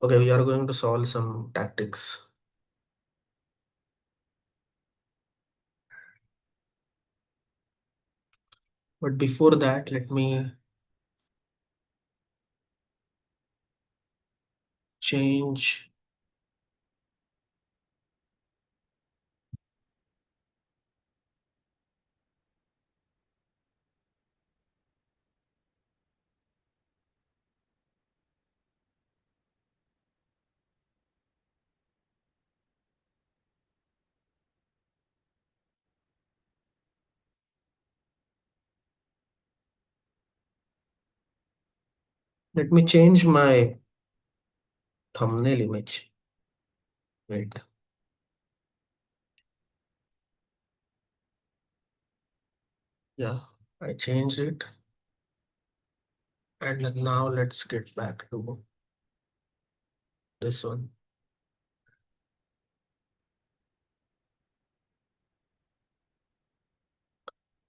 Okay, we are going to solve some tactics. But before that, let me change. Let me change my thumbnail image. Wait. Yeah, I changed it. And now let's get back to this one.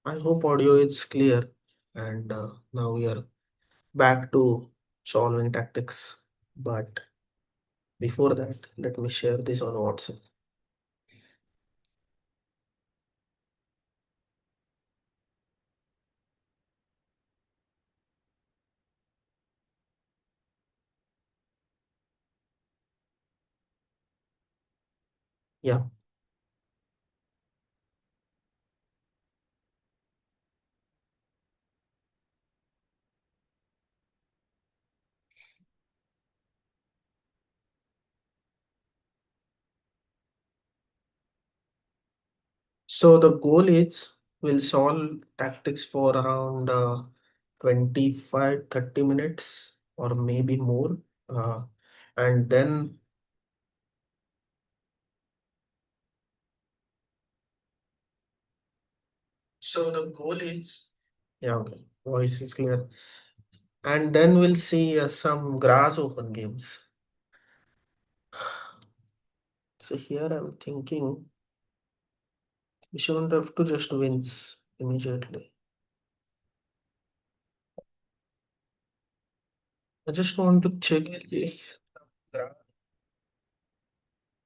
I hope audio is clear. And now we are back to solving tactics. But before that, let me share this on WhatsApp. Yeah. So the goal is we'll solve tactics for around 25-30 minutes or maybe more. Uh, and then, so the goal is, yeah, okay, voice is clear. And then we'll see some grass open games. So here I'm thinking we shouldn't have to just wins immediately. I just want to check if,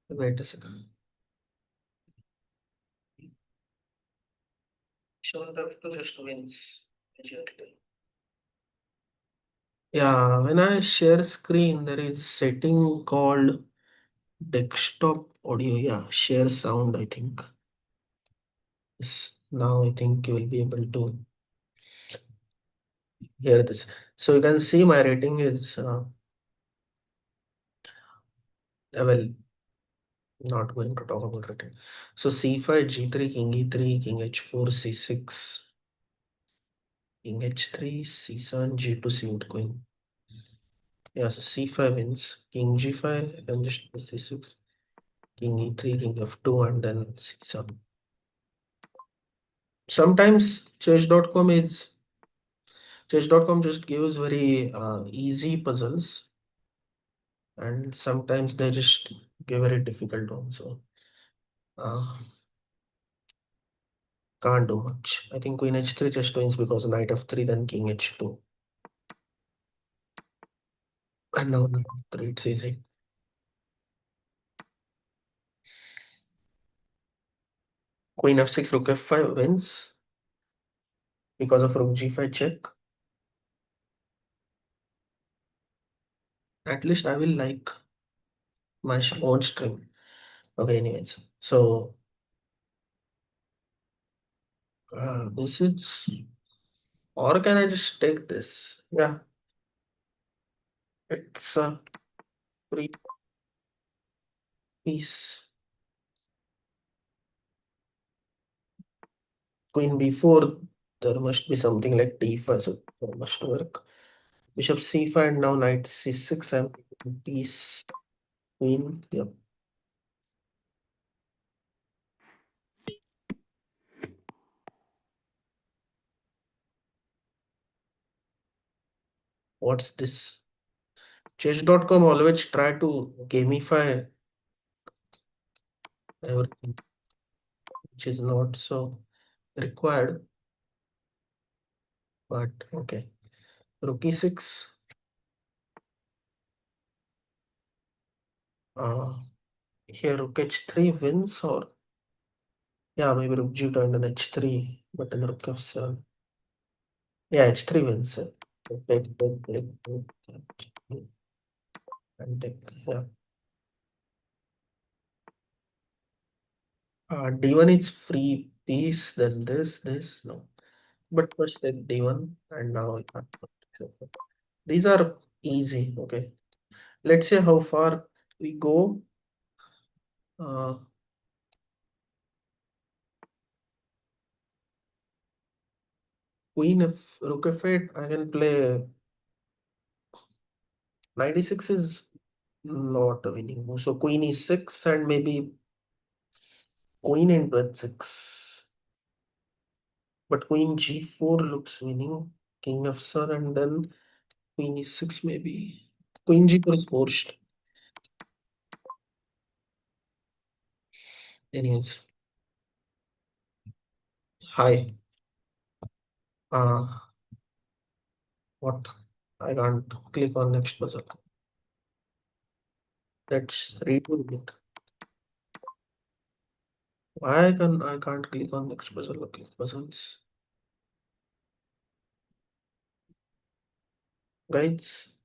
wait a second. Shouldn't have to just wins immediately. Yeah, when I share screen, there is setting called desktop audio. Yeah, share sound, I think. Yes, now I think you will be able to hear this. So you can see my rating is, well, not going to talk about rating. So c5, g3, king e3, king h4, c6, king h3, c7, g2, c8, queen. Yeah, so c5 wins, king g5, and just c6, king e3, king f2, and then c7. Sometimes chess.com just gives very easy puzzles, and sometimes they just give very difficult ones. So uh, can't do much. I think queen h3 just wins because knight f3, then king h2. And now knight f3, it's easy. Queen f6, rook f5 wins because of rook g5 check. At least I will like my own stream. Okay, anyways. So this is, or can I just take this? Yeah, it's a free piece. Queen b4, there must be something like d5, so that must work. Bishop c5, and now knight c6, and piece, queen. Yep. What's this? Chess.com always try to gamify everything, which is not so required, but okay. Rook e6. Uh, Here rook h3 wins, or yeah, maybe rook g2 and then h3, but then rook f7. Yeah, h3 wins. Take, and take. Yeah. D1 is free piece, then this, no. But first take D1 and now these are easy. Okay. Let's see how far we go. Uh, Queen if rook f8, I can play 96 is not a winning move. So queen e6 and maybe queen into h6. But queen g4 looks winning. King f7 and then queen e6 maybe. Queen g4 is forced. Anyways, hi. Uh, what? I can't click on next puzzle. Let's redo it. Why I can't click on next puzzle? Okay, puzzles. Guides.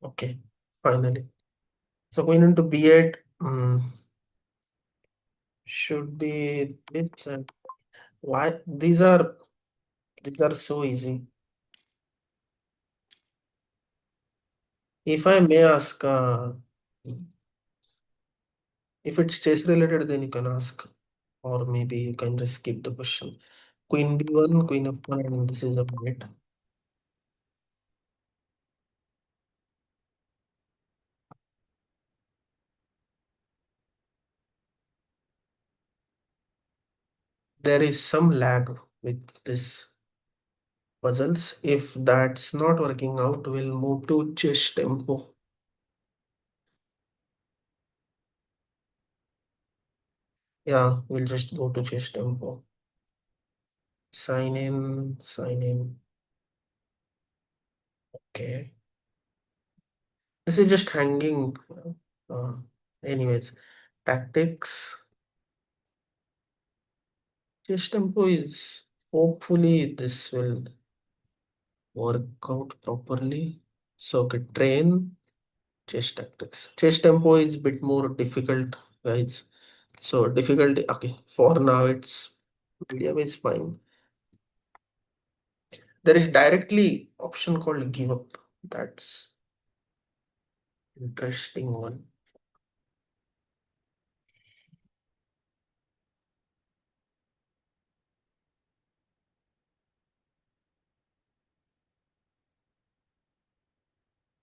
Okay, finally. So queen into b8 should be this and why these are so easy. If I may ask, if it's chess related, then you can ask, or maybe you can just skip the question. Queen b1, queen f1, and this is a mate. There is some lag with this puzzles. If that's not working out, we'll move to chess tempo. Yeah, we'll just go to chess tempo. Sign in, sign in. Okay. This is just hanging. Uh, Anyways, tactics. Chess tempo is hopefully this will work out properly. So okay, train chess tactics. Chess tempo is a bit more difficult, guys. So difficulty. Okay, for now it's medium is fine. There is directly option called give up. That's interesting one.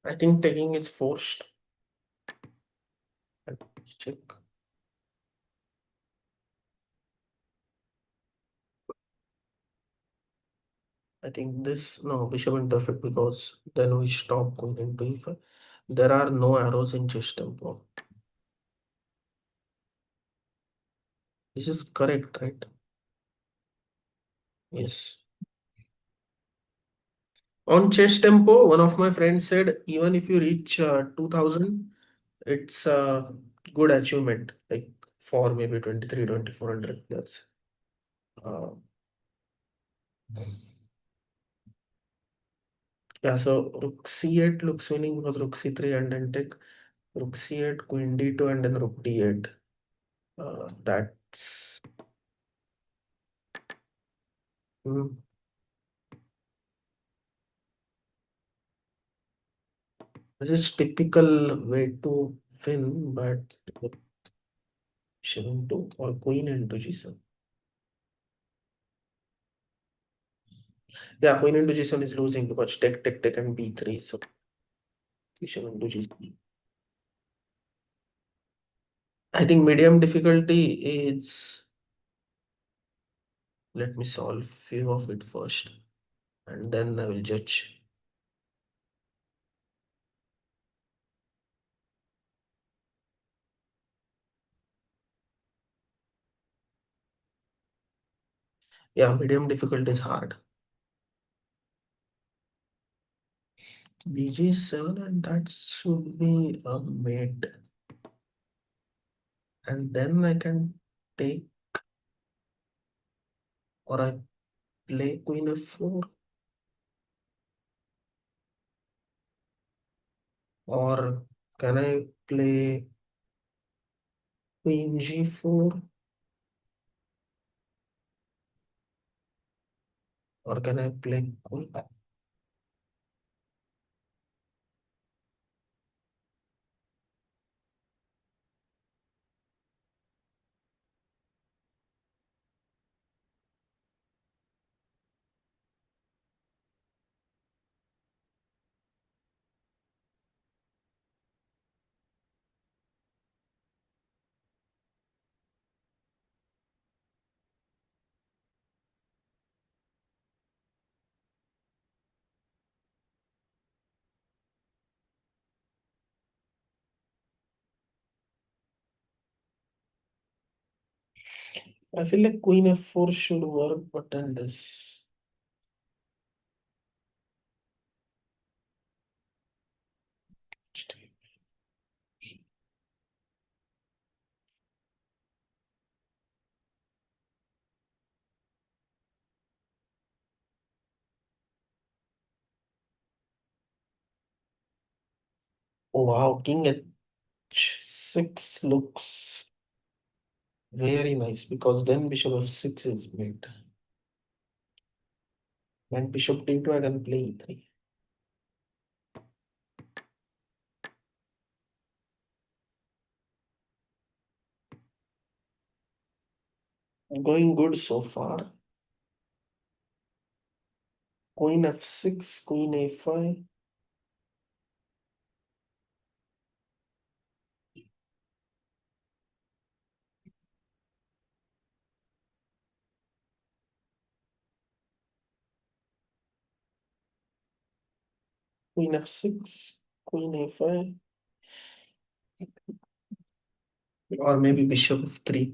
I think taking is forced. Let's check. I think this no bishop interfere because then we stop going into e5. There are no arrows in chess tempo. This is correct, right? Yes. On chess tempo, one of my friends said even if you reach 2000, it's a good achievement. Like for maybe 23, 2400 players. Uh, yeah, so rook c8 looks winning because rook c3 and then take rook c8, queen d2, and then rook d8. That's mm, this is typical way to win, but bishop into or queen into g7. Yeah, queen into g7 is losing because take and b3. So bishop into g7. I think medium difficulty is let me solve few of it first and then I will judge. Yeah, medium difficulty is hard. BG7, and that should be a mate. And then I can take, or I play queen f4, or can I play queen g4, or can I play queen? I feel like queen f4 should work, but then this. Oh, wow, king h6 looks very nice because then bishop f6 is made. And bishop d2, I can play e3. Going good so far. Queen f6, queen a5. Queen f6, queen a5, or maybe bishop f3.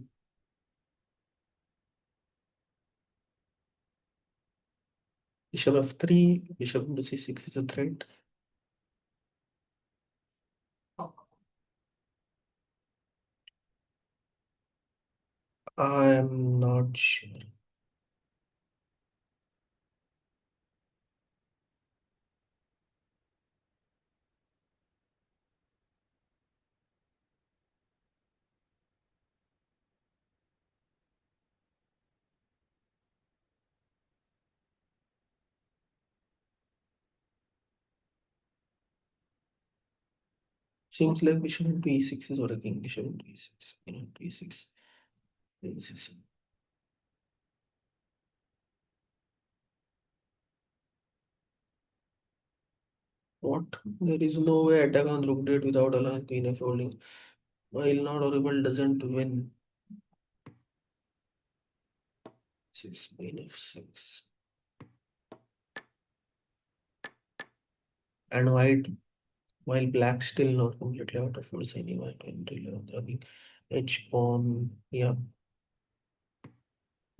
Bishop f3, bishop into c6 is a threat. I am not sure. Seems like bishop into e6 is working. Bishop into e6, into e6. E6. What? There is no way attack on rook d8 without allowing queen f holding. While not horrible doesn't win. 6 queen f6. And while black still not completely out of woods anyway, 2011, I think h pawn, yeah,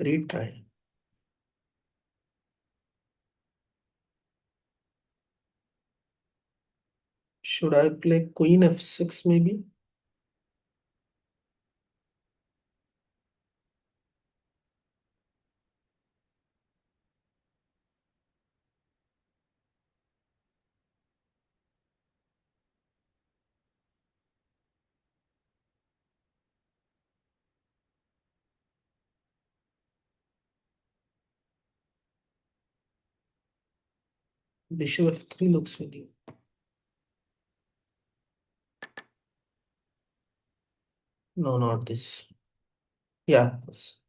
retry. Should I play queen f6 maybe? Bishop f3 looks really. No, not this. Yeah, this.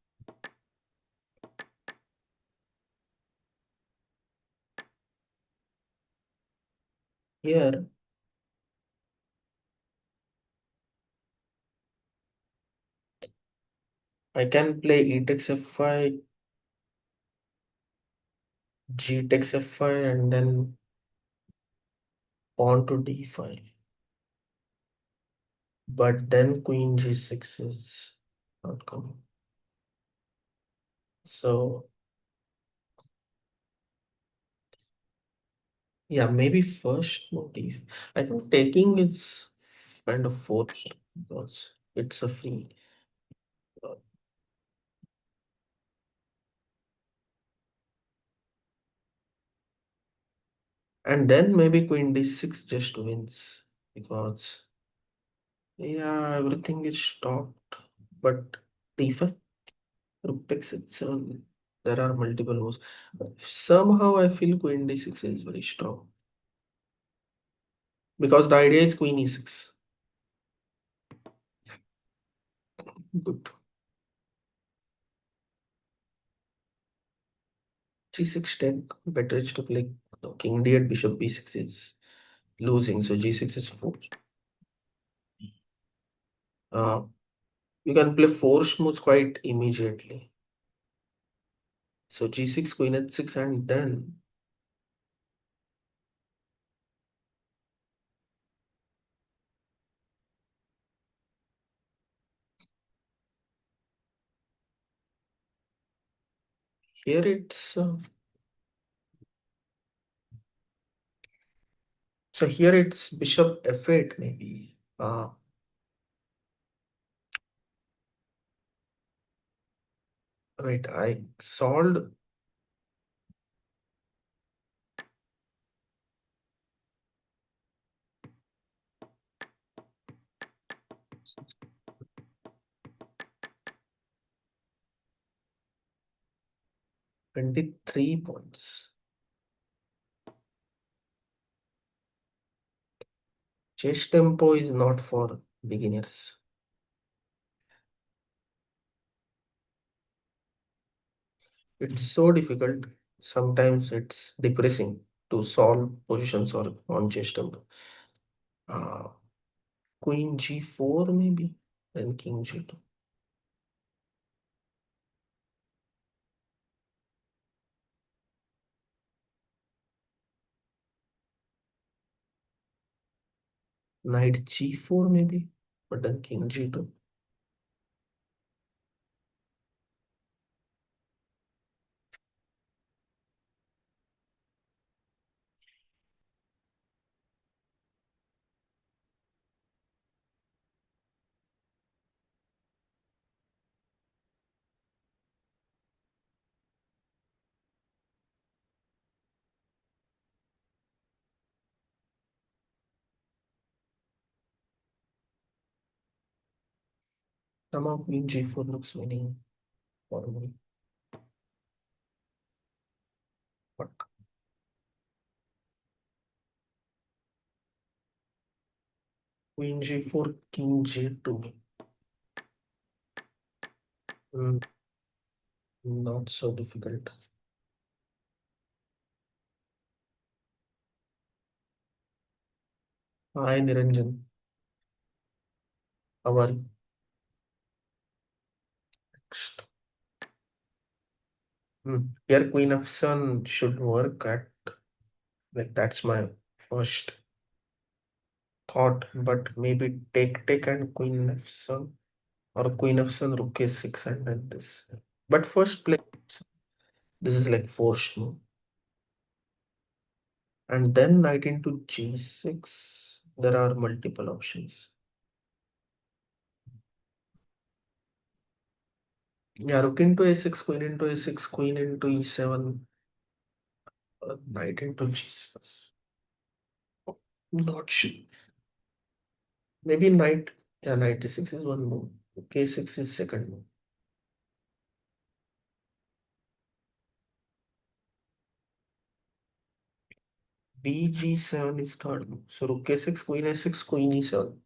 Here I can play e takes f5, g takes f5, and then pawn to d5. But then queen g6 is not coming. So Yeah, maybe first motive. I think taking is kind of forced because it's a free. uh, And then maybe queen d6 just wins because, yeah, everything is stopped. But d5, rook takes h7. There are multiple moves. Somehow I feel queen d6 is very strong because the idea is queen e6. Good. g6 take, better is to play no, king d8, bishop b6 is losing, so g6 is forced. Uh, you can play forced moves quite immediately. So g6, queen h6, and then here it's so here it's bishop f8 maybe. Wait, I solved 23 points. Chess tempo is not for beginners. It's so difficult. Sometimes it's depressing to solve positions or on chess tempo. Uh, Queen g4 maybe, then king g2. Knight g4 maybe, but then king g2. Somehow queen g4 looks winning for me. But queen g4, king g2. Hmm, not so difficult. Hi Niranjan, how are you? Here queen f7 should work at, like, that's my first thought, but maybe take and queen f7 or queen f7 rook a6 and then this. But first play, this is like forced move. And then knight into g6. There are multiple options. Yeah, rook into a6, queen into a6, queen into e7, knight into g6. Not sure. Maybe knight, yeah, knight d6 is one move. K6 is second move. BG7 is third move. So rook a6, queen a6, queen e7.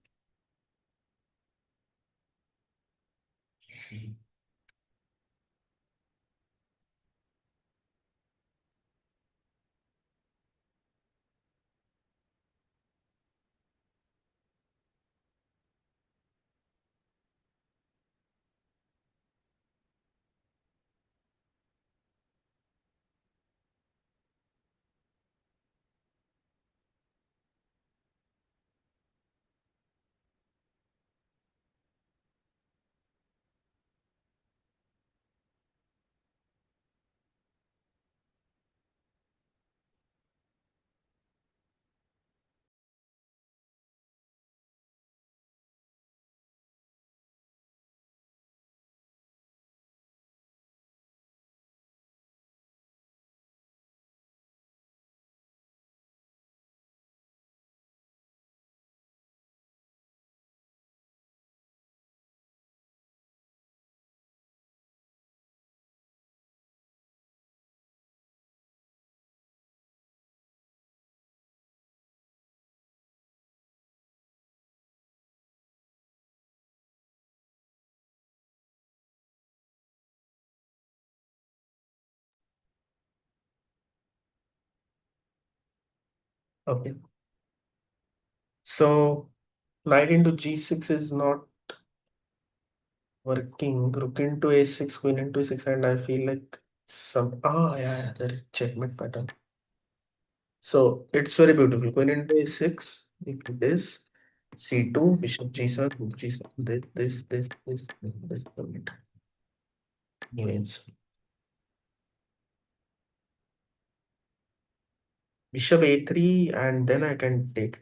Okay. So knight into g6 is not working. Rook into a6, queen into 6, and I feel like yeah, there is checkmate pattern. So it's very beautiful. Queen into a6, into this, c2, bishop g7, g7, this, means bishop a3, and then I can take.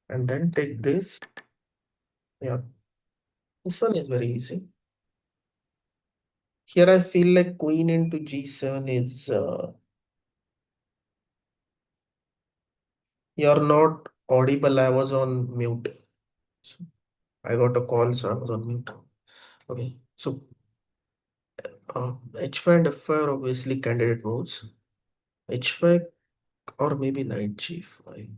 And then take this. Yeah, this one is very easy. Here I feel like queen into g7 is you're not audible. I was on mute. So I got a call, so I was on mute. Okay, so h5 and f5 are obviously candidate moves. h5 or maybe knight g5.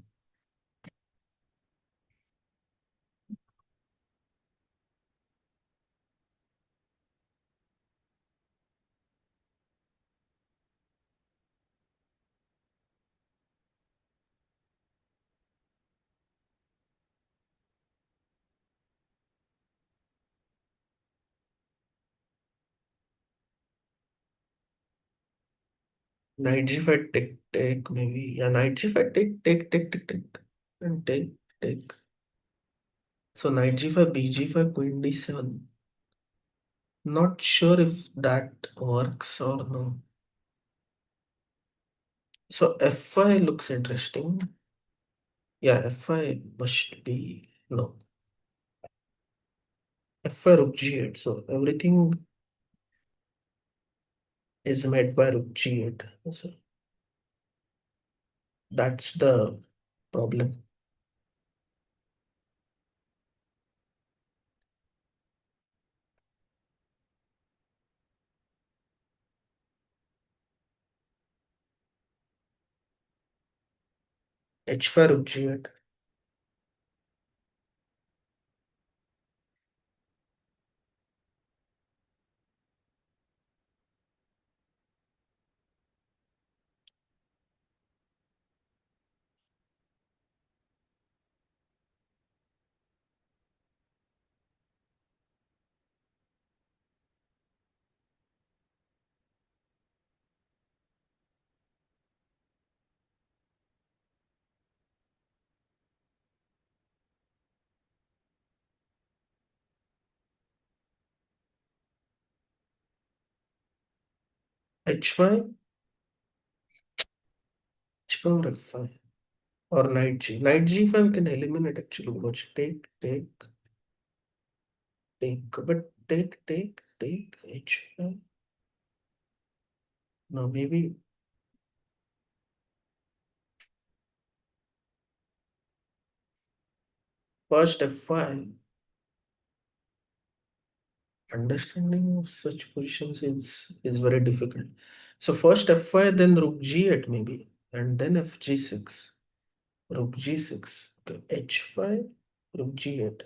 Knight g5 take maybe. Yeah, knight g5 take. And take. So knight g5, bg5, queen d7. Not sure if that works or no. So f5 looks interesting. Yeah, f5 must be no. f5 rook g8. So everything is met by rook g8. So that's the problem. h5 rook g8. h5, h5 or f5 or knight g. Knight g5 can eliminate actually much. But take h5. No, maybe first f5. Understanding of such positions is very difficult. So first f5, then rook g8 maybe, and then f g6, rook g6, okay. h5, rook g8,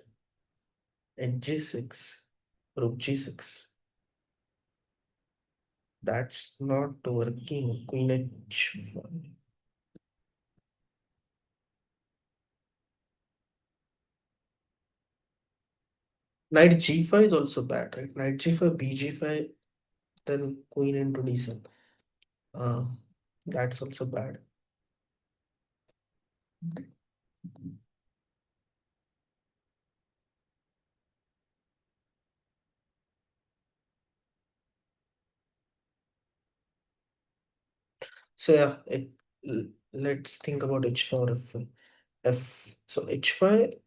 h g6, rook g6. That's not working. Queen h5. Knight g5 is also bad, right? Knight g5, bg5, then queen into d7. Uh, that's also bad. So yeah, let's think about h4 f. So h5,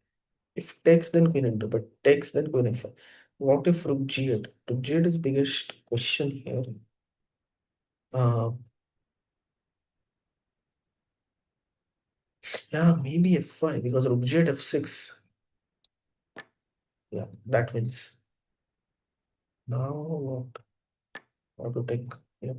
if takes then queen into, but takes then queen f5. What if rook g8? Rook g8 is biggest question here. Uh, yeah, maybe f5 because rook g8 f6. Yeah, that wins. Now what? How to take? Yeah.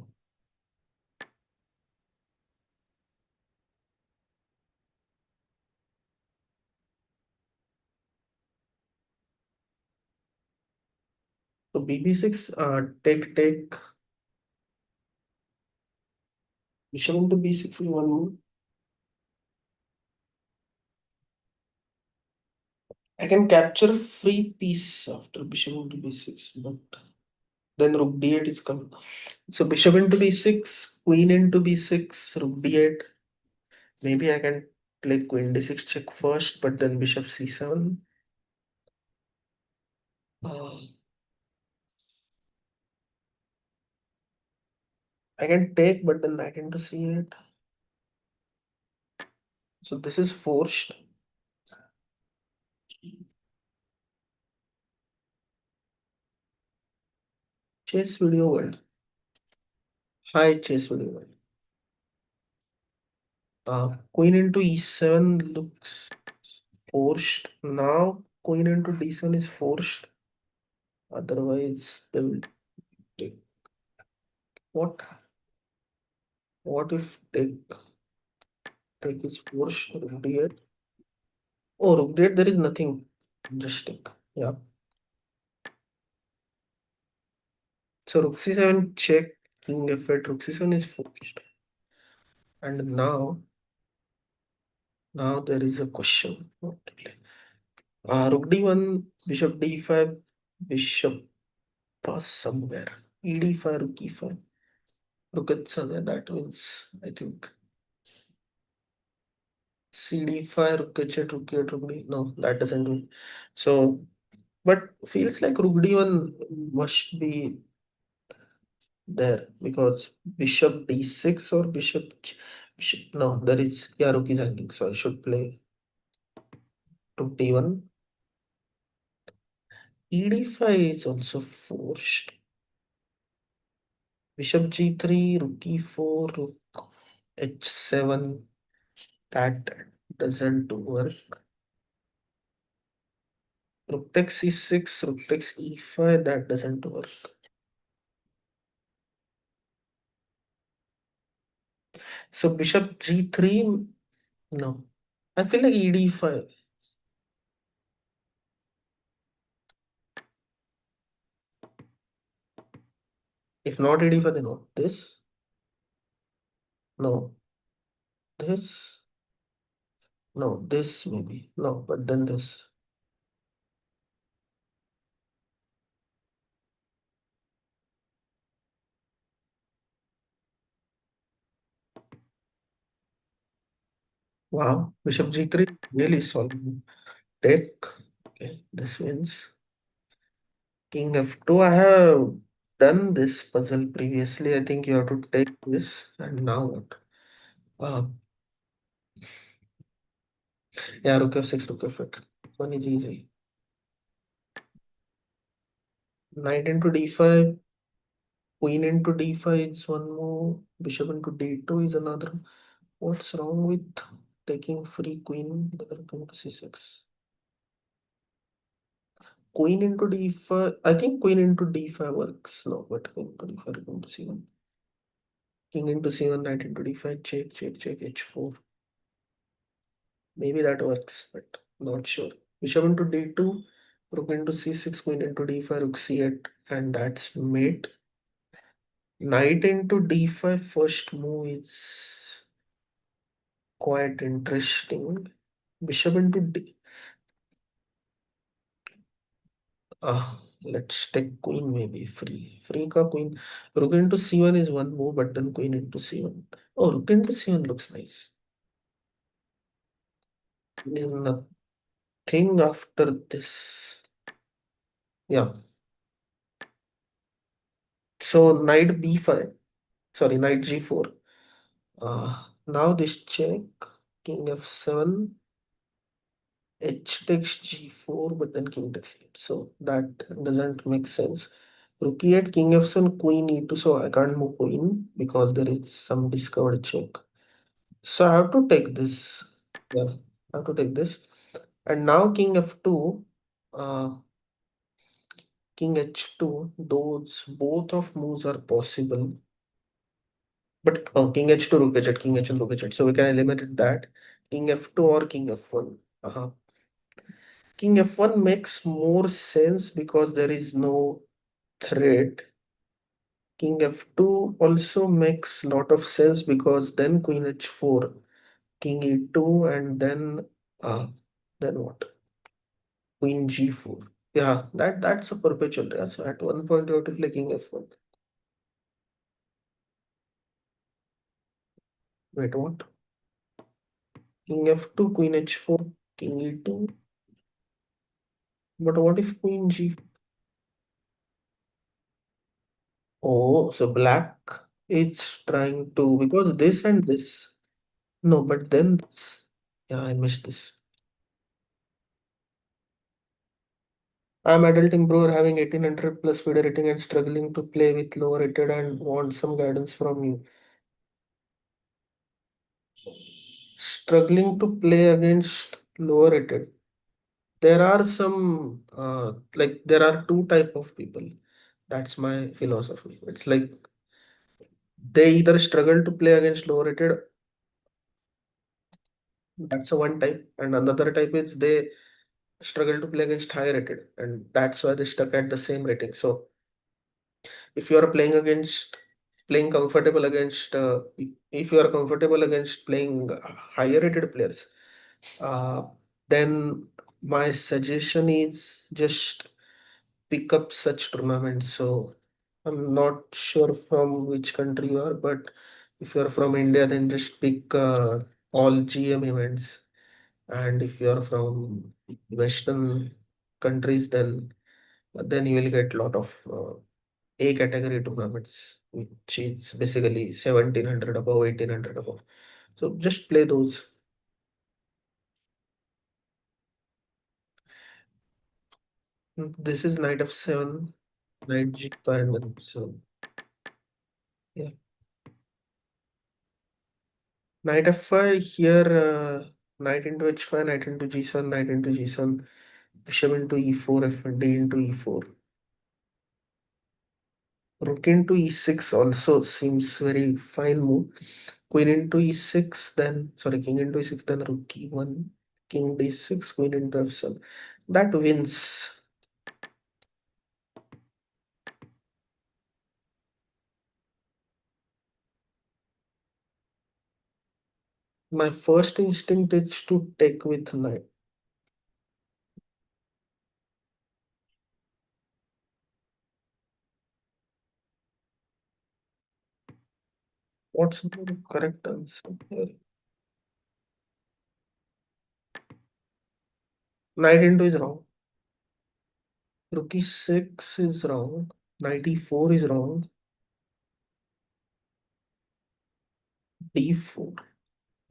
So bb6, take. Bishop into b6 is one move. I can capture free piece after bishop into b6, but then rook d8 is coming. So bishop into b6, queen into b6, rook d8. Maybe I can play queen d6 check first, but then bishop c7. Uh, I can take, but then knight into c8. So this is forced. Chess video world. Hi, chess video world. Queen into e7 looks forced. Now queen into d7 is forced. Otherwise, they will take. What? What if take is forced? Rook d8. Oh, rook d8. There is nothing. Just take. Yeah. So rook c7 check. King f8. Rook c7 is forced. And now there is a question. What to play? Rook d1, bishop d5, bishop pass somewhere. E d5, rook e5. Look at Sunday, that wins, I think. CD5, rook h8, rook e8, rook d. No, that doesn't win. So, but feels like rook d1 must be there because bishop d6 or bishop. No, there is, yeah, rook is hanging. So I should play rook d1. E d5 is also forced. Bishop g3, rook e4, rook h7. That doesn't work. Rook takes e6, rook takes e5, that doesn't work. So bishop g3, no. I feel like ed5. If not ed5, then what? This? No. This? No, this maybe. No, but then this. Wow, bishop g3 really solid. Take. Okay, this wins. King f2. I have done this puzzle previously. I think you have to take this. And now what? Uh, yeah, rook f6, rook f8. One is easy. Knight into d5, queen into d5 is one more, bishop into d2 is another. What's wrong with taking free queen? Then come to c6. Queen into d5. I think queen into d5 works. No, but queen into d5, queen into c1. King into c1, knight into d5, check, check, check, h4. Maybe that works, but not sure. Bishop into d2, rook into c6, queen into d5, rook c8, and that's mate. Knight into d5 first move is quite interesting. Bishop into d. Let's take queen maybe. Free ka queen. Rook into c1 is one move, but then queen into c1. Oh, rook into c1 looks nice. There's nothing after this. Yeah. So knight b5. Sorry, knight g4. Now this check. King f7. H takes g4, but then king takes e8. So that doesn't make sense. Rook e8, king f7, queen e2. So I can't move queen because there is some discovered check. So I have to take this. Yeah, I have to take this. And now king f2, king h2. Those both of moves are possible. But king h2, rook h8, king h1, rook h8. So we can eliminate that. King f2 or king f1. King f1 makes more sense because there is no threat. king f2 also makes lot of sense because then queen h4, king e2, and then what? Queen g4. Yeah, that's a perpetual. Yeah. So at one point you have to play king f1. Wait, what? King f2, queen h4, king e2. But what if queen g? Oh, so black is trying to, because this and this. No, but then this. Yeah, I missed this. I'm adulting bro, having 1800 plus video rating and struggling to play with low rated and want some guidance from you. Struggling to play against lower rated. There are some like there are two type of people. That's my philosophy. It's like they either struggle to play against low rated, that's a one type, and another type is they struggle to play against high rated, and that's why they stuck at the same rating. So if you are playing comfortable against if you are comfortable against playing higher rated players, uh, then my suggestion is just pick up such tournaments. So I'm not sure from which country you are, but if you're from India, then just pick all GM events. And if you're from Western countries, then you will get a lot of A category tournaments, which is basically 1700 above, 1800 above. So just play those. This is knight f7, knight g5, and then so yeah. Knight f5 here, knight into h5, knight into g7, knight into g7, bishop into e4, f d into e4. Rook into e6 also seems very fine move. Queen into e6, then sorry, king into e6, then rook e1, king d6, queen into f7. That wins. My first instinct is to take with knight. What's the correct answer here? Knight into is wrong. Rook e6 is wrong. Knight e4 is wrong. d4.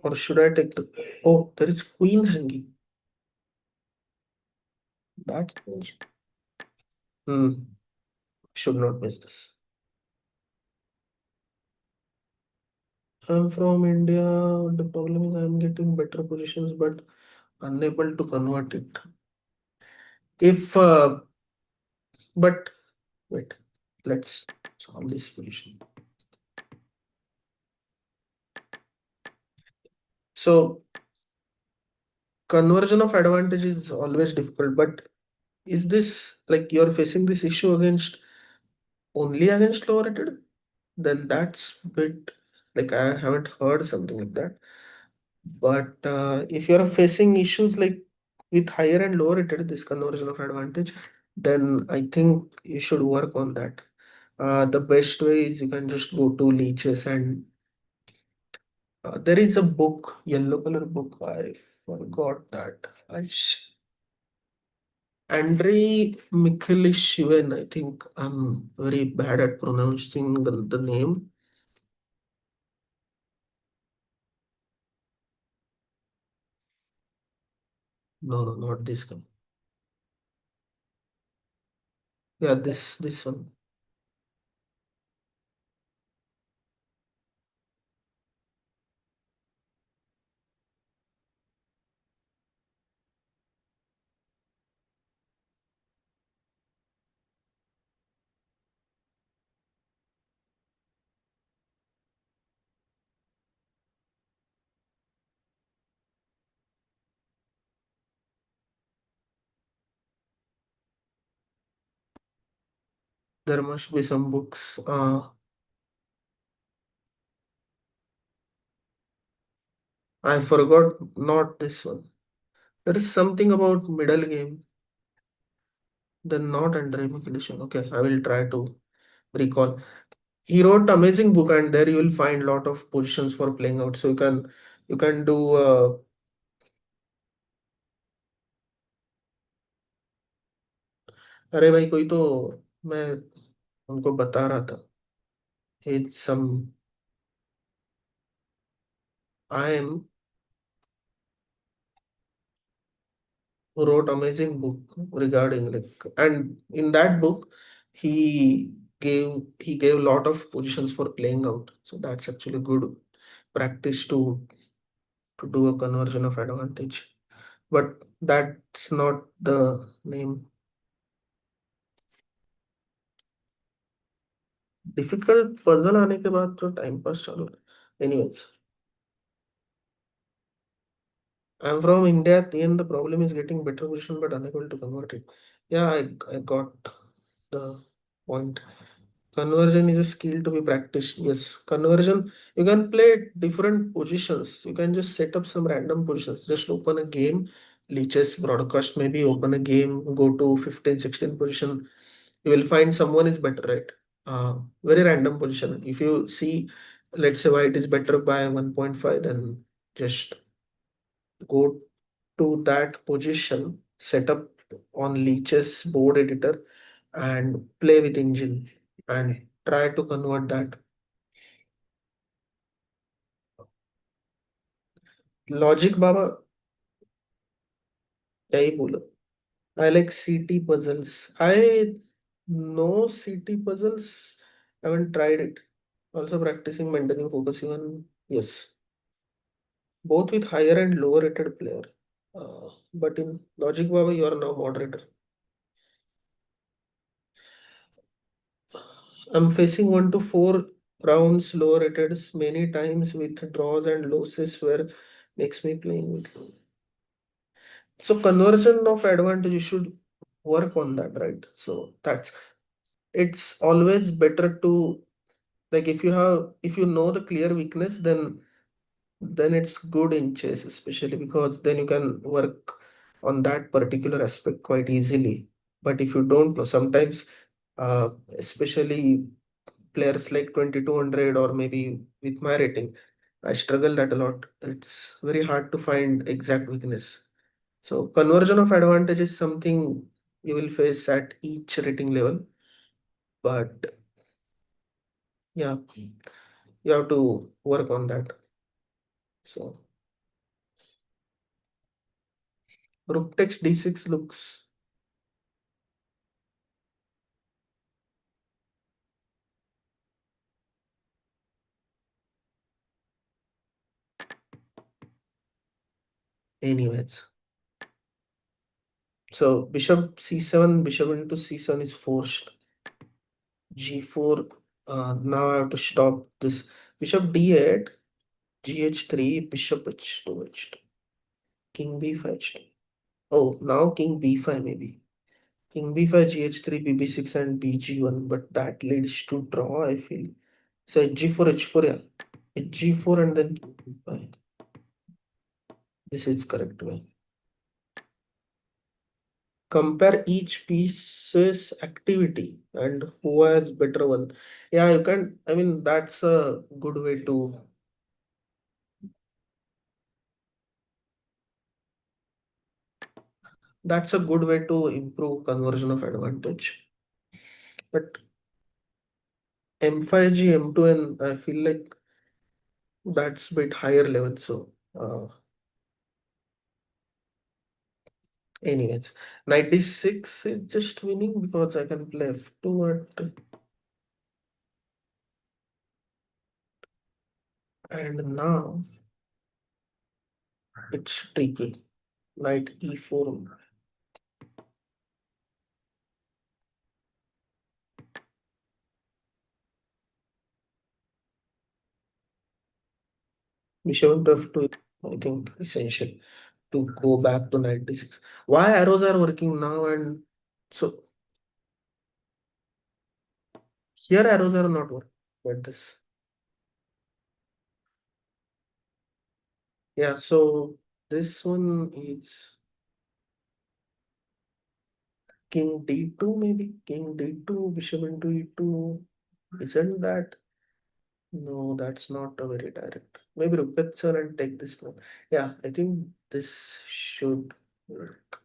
Or should I take the... Oh, there is queen hanging. That's... Hmm. Should not miss this. I'm from India. The problem is I'm getting better positions, but unable to convert it. If... but... Wait. Let's solve this position. So, conversion of advantage is always difficult, but is this like you're facing this issue against only against lower rated? Then that's bit like I haven't heard something like that. But if you're facing issues like with higher and lower rated, this conversion of advantage, then I think you should work on that. The best way is you can just go to leeches and there is a book, yellow color book. I forgot that. Andrei Mikhailishvili, I think I'm very bad at pronouncing the name. No, no, not this one. Yeah, this one. There must be some books. I forgot, not this one. There is something about middle game, then not under manipulation. Okay, I will try to recall. He wrote amazing book, and there you will find lot of positions for playing out. So you can do. अरे भाई कोई तो मैं उनको बता रहा था. It's some I am who wrote amazing book regarding like, and in that book he gave lot of positions for playing out. So that's actually good practice to do a conversion of advantage. But that's not the name. Difficult puzzle आने के बाद तो time pass चालू है. Anyways, I'm from India, and the problem is getting better position but unable to convert it. Yeah, I got the point. Conversion is a skill to be practiced. Yes, conversion, you can play different positions. You can just set up some random positions. Just open a game, leeches broadcast, maybe open a game, go to 15, 16 position. You will find someone is better, right? Very random position. If you see, let's say white is better by 1.5, then just go to that position, set up on leeches board editor and play with engine and try to convert that. Logic बाबा क्या ही बोलो. I like CT puzzles. I know CT puzzles. I haven't tried it. Also practicing maintaining focus even. Yes, both with higher and lower rated player. But in Logic Baba, you are now moderator. I'm facing 1 to 4 rounds lower rated many times with draws and losses where makes me playing with. So conversion of advantage, you should work on that, right? So that's it's always better to like if you know the clear weakness, then it's good in chess, especially because then you can work on that particular aspect quite easily. But if you don't know, sometimes especially players like 2200 or maybe with my rating, I struggle that a lot. It's very hard to find exact weakness. So conversion of advantage is something you will face at each rating level. But yeah, you have to work on that. So rook takes d6 looks. Anyways. So bishop c7, bishop into c7 is forced. G4. Now I have to stop this. Bishop d8, gh3, bishop h2, h2, king b5, h2. Oh, now king b5 maybe. King b5, gh3, bb6, and bg1. But that leads to draw, I feel. So h4, h4, yeah. H4 and then king b5. This is correct way. Compare each piece's activity and who has better one. Yeah, you can. I mean, that's a good way to. That's a good way to improve conversion of advantage. But M5G, M2N, I feel like that's a bit higher level. So, anyways, 96 is just winning because I can play F2 and now it's tricky. Knight E4. Bishop into F2, I think, essential to go back to 96. Why arrows are working now and so here arrows are not working. But this Yeah, so this one is king d2, maybe king d2, bishop into e2. Isn't that? No, that's not a very direct. Maybe rook h7 and take this one. Yeah, I think this should work.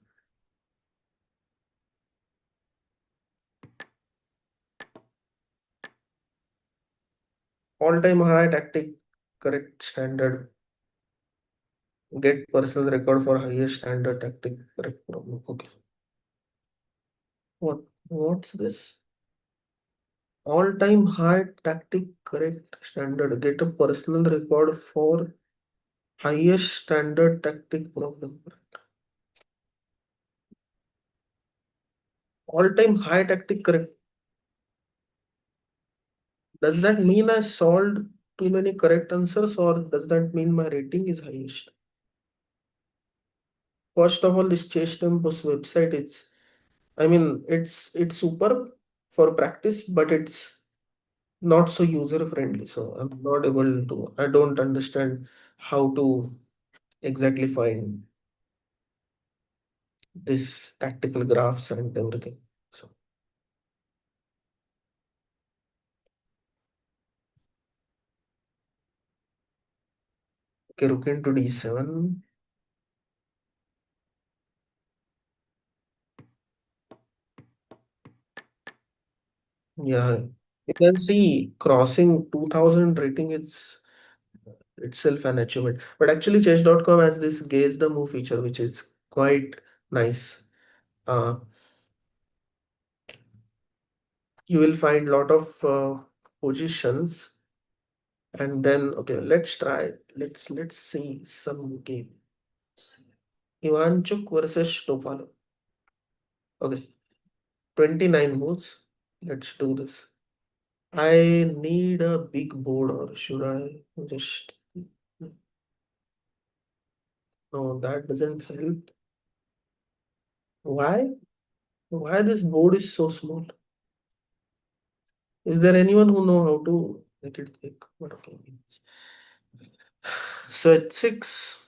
All-time high tactic, correct standard. Get personal record for highest standard tactic, correct problem. Okay. What's this? All-time high tactic, correct standard. Get a personal record for highest standard tactic problem. All-time high tactic, correct. Does that mean I solved too many correct answers, or does that mean my rating is highest? First of all, this Chase Tempos website, it's super for practice, but it's not so user friendly. So I'm not able to, I don't understand how to exactly find this tactical graphs and everything. So, okay, rook into d7. Yeah, you can see crossing 2000 rating, it's itself an achievement. But actually, chess.com has this gauge the move feature, which is quite nice. Uh, you will find a lot of positions, and then okay, let's try. Let's see some game. Ivanchuk versus Topalov. Okay, 29 moves. Let's do this. I need a big board, or should I just? No, that doesn't help. Why? Why this board is so small? Is there anyone who know how to make it big? But okay. So at six.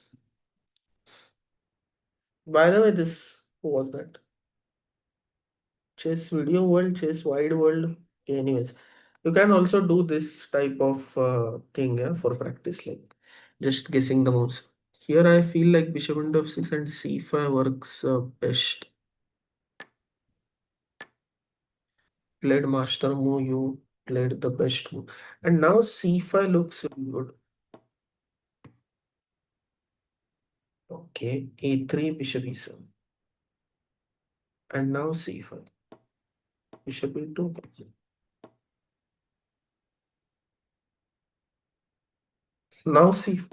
By the way, this who was that? Chess Video World, Chess Wide World. Okay, anyways, you can also do this type of thing, yeah, for practice, like just guessing the moves. Here, I feel like Bishop into f6 and c5 works best. Played master move, you played the best move, and now c5 looks really good. Okay, a3, bishop e7, and now c5, bishop e2. Now c5.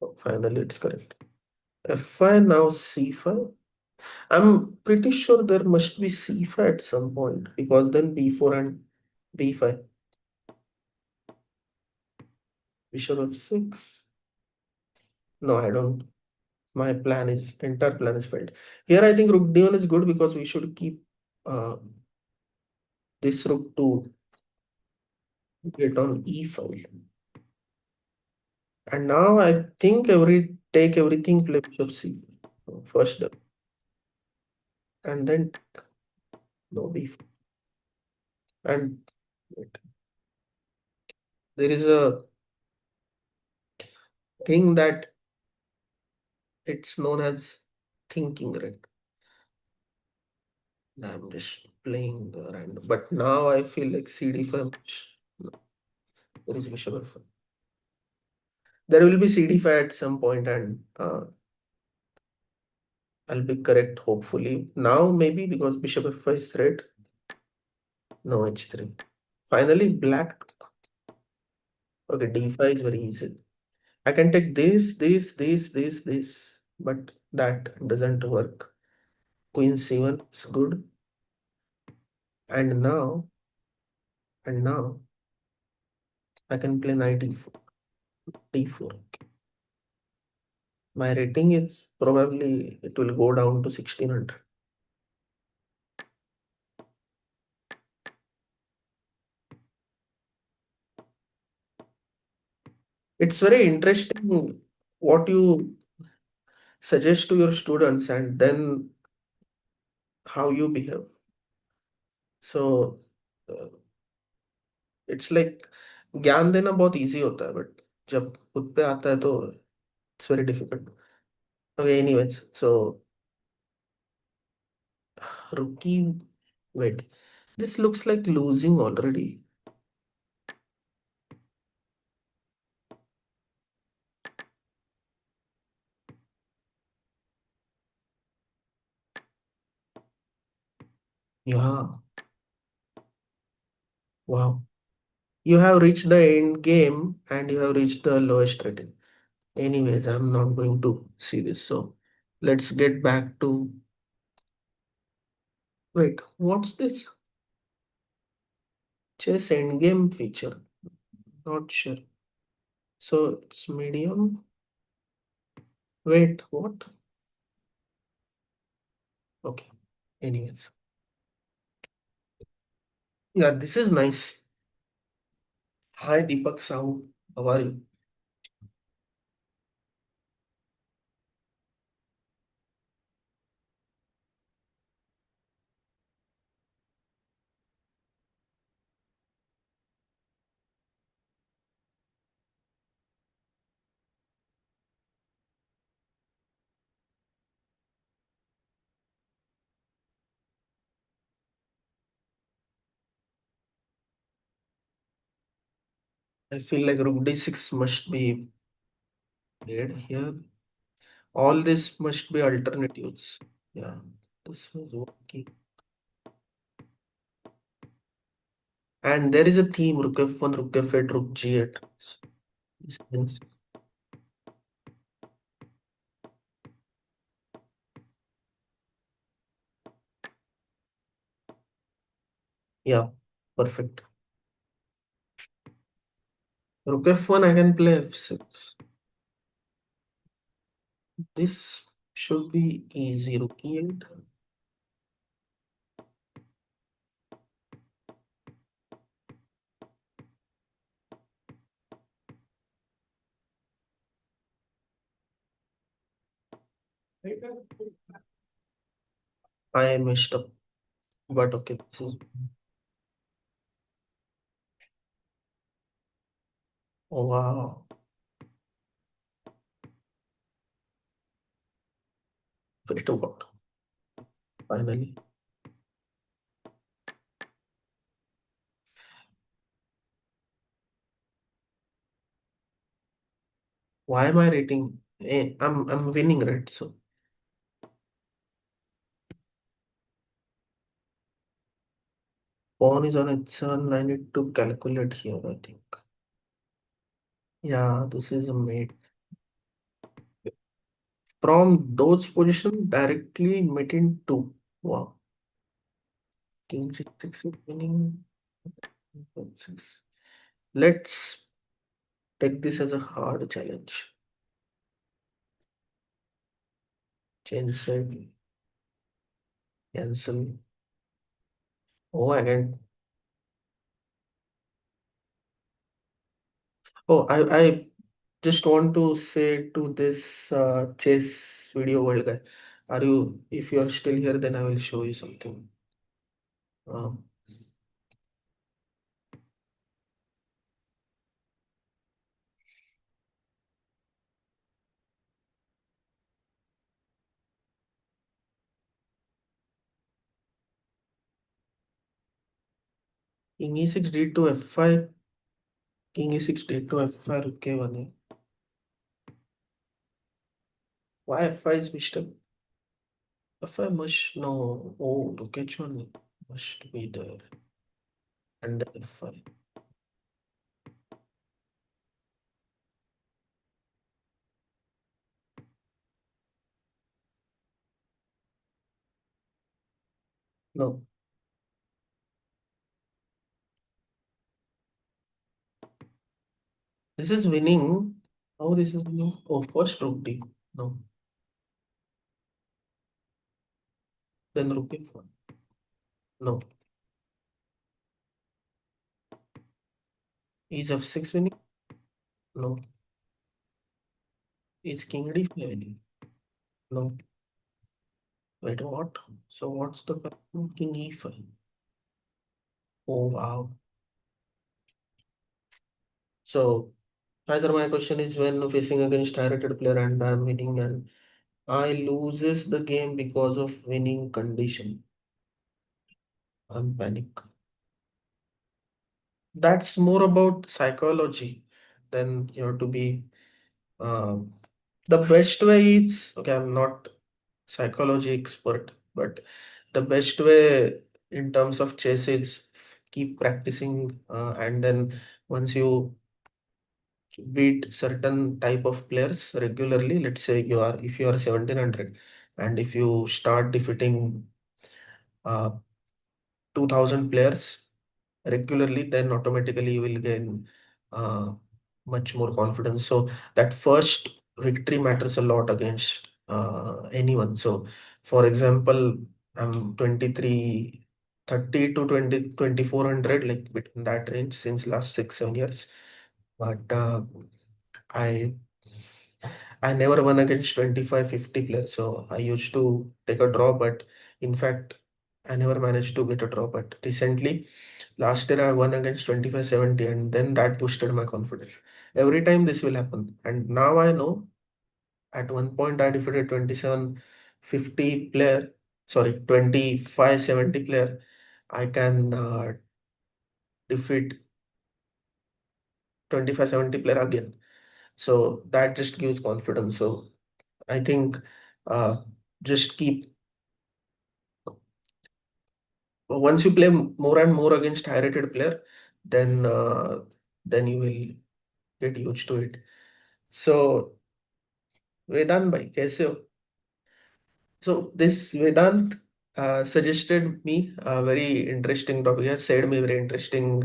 Oh, finally, it's correct. f5, now c5. I'm pretty sure there must be c5 at some point, because then b4 and b5. Bishop f6. No, I don't. My plan is entire plan is failed. Here I think rook d1 is good because we should keep uh, this rook to get on e file. And now I think take everything, play bishop c4 first, and then no b4. And wait, there is a thing that it's known as thinking, right? I'm just playing the random. But now I feel like CD5. No, there is bishop f5. There will be CD5 at some point, and I'll be correct hopefully. Now maybe because bishop f5 is threat. No, h3. Finally, black. Okay, d5 is very easy. I can take this, but that doesn't work. Queen c1 is good. And now, and now I can play knight e4. d4. My rating is probably it will go down to 1600. It's very interesting. what you suggest to your students and then how you behave. So it's like ज्ञान देना बहुत easy होता है but जब खुद पे आता है तो it's very difficult. Okay anyways so rookie, wait, this looks like losing already. Yeah, wow, you have reached the end game and you have reached the lowest rating. Anyways, I'm not going to see this, so let's get back to, wait, what's this chess endgame feature? Not sure. So it's medium. Wait, what? Okay, anyways, yeah, this is nice. Hi Deepak Sahu, how are you? I feel like Rook D6 must be played here. All this must be alternatives. Yeah, this was working. And there is a theme Rook F1, Rook F8, Rook G8. This means, yeah, perfect. Rook F1, I can play F6. This should be easy. Rook E8. I messed up, but okay. This is, oh, wow. It worked, finally. Why am I rating? I'm winning, right? So pawn is on H7. I need to calculate here, I think. Yeah, this is a mate. From those positions directly mate in two. Wow. King G6 is winning. Six. Let's take this as a hard challenge. Change side, cancel. Oh, again. Oh, I just want to say to this chess video world guy, are you, if you are still here, then I will show you something. Um, King E6 D2 F5, King E6 D2 F5, रुक के बने. Why F5 is mistake? F5 must no. Oh, rook H1 must be there. And then F5. No, this is winning. How this is winning? Oh, first rook D. No, then rook F1. No, is F6 winning? No, Is king d5 winning? No. Wait, what? So what's the pattern? King e5. Oh wow. So Kaiser, my question is when facing against high-rated player and I'm winning and I loses the game because of winning condition. I'm panic. That's more about psychology than you have to be uh, the best way is okay, I'm not psychology expert, but the best way in terms of chess is keep practicing and then once you beat certain type of players regularly, let's say you are if you are 1700 and if you start defeating uh, 2000 players regularly, then automatically you will gain uh, much more confidence. So that first victory matters a lot against anyone. So for example, I'm 2330 to 2400, like between that range since last 6 7 years. But I I never won against 25 50 players. So I used to take a draw, but in fact, I never managed to get a draw. But recently, last year I won against 25 70, and then that boosted my confidence. Every time this will happen. And now I know at one point I defeated 27 50 player, sorry, 25 70 player. I can defeat 25 70 player again. So that just gives confidence. So I think uh, just keep once you play more and more against high rated player, then you will get used to it. So Vedant bhai, कैसे हो? So this Vedant suggested me a very interesting topic. He has said me very interesting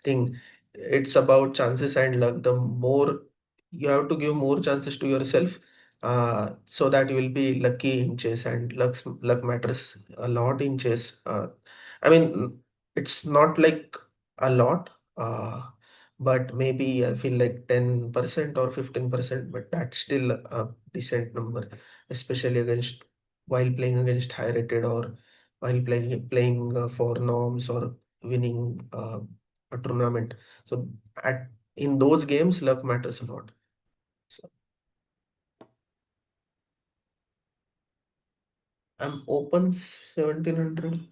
thing. It's about chances and luck. The more you have to give more chances to yourself, so that you will be lucky in chess. And luck matters a lot in chess. I mean, it's not like a lot, but maybe I feel like 10% or 15%, but that's still a decent number, especially against while playing against high rated or while playing for norms or winning a tournament. So at in those games, luck matters a lot. So I'm open 1700.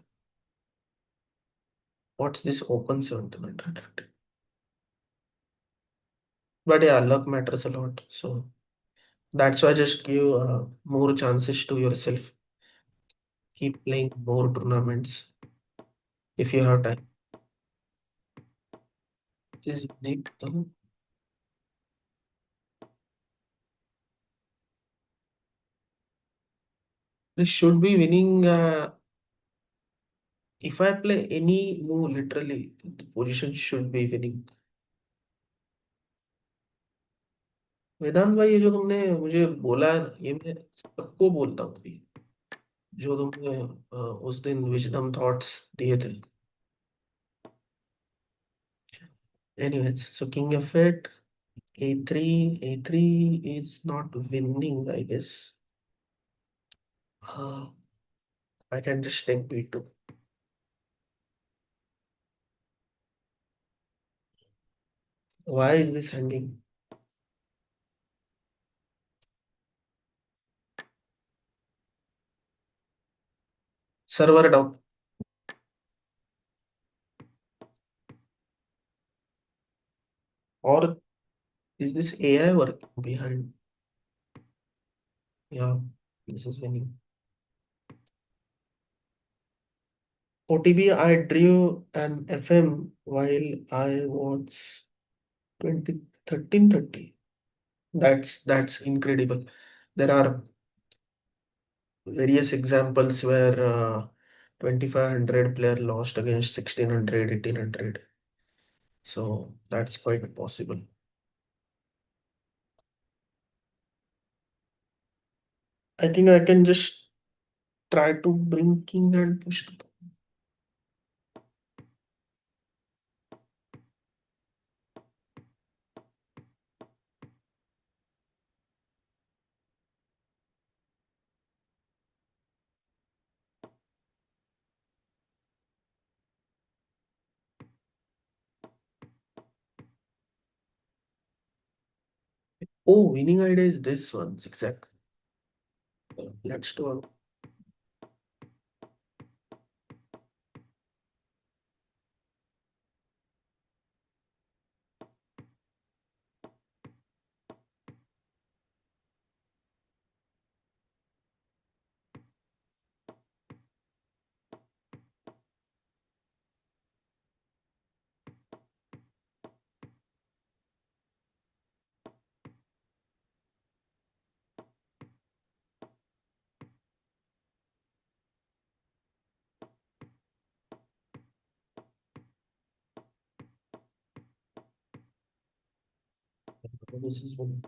What's this open 1700? But yeah, luck matters a lot. So that's why just give more chances to yourself. Keep playing more tournaments if you have time. This is deep. This should be winning. If I play any move, literally, the position should be winning. वेदांत भाई, ये जो तुमने मुझे बोला है ना, ये मैं सबको बोलता हूँ अभी, जो तुमने उस दिन विजडम थॉट्स दिए थे. Anyways, so king f8, a3 is not winning, I guess. Uh, I can just take b2. Why is this hanging? Server down. Or is this AI working behind? Yeah, this is winning. OTB, I drew an FM while I was 20 1330. That's incredible. There are various examples where 2500 player lost against 1600, 1800. So that's quite possible. I think I can just try to bring king and push the Oh, winning idea is this one, zigzag. Let's do this is one.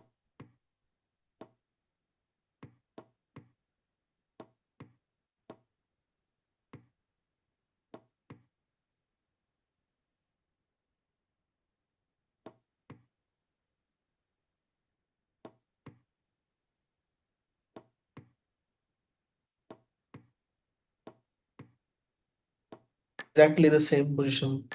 Exactly the same position.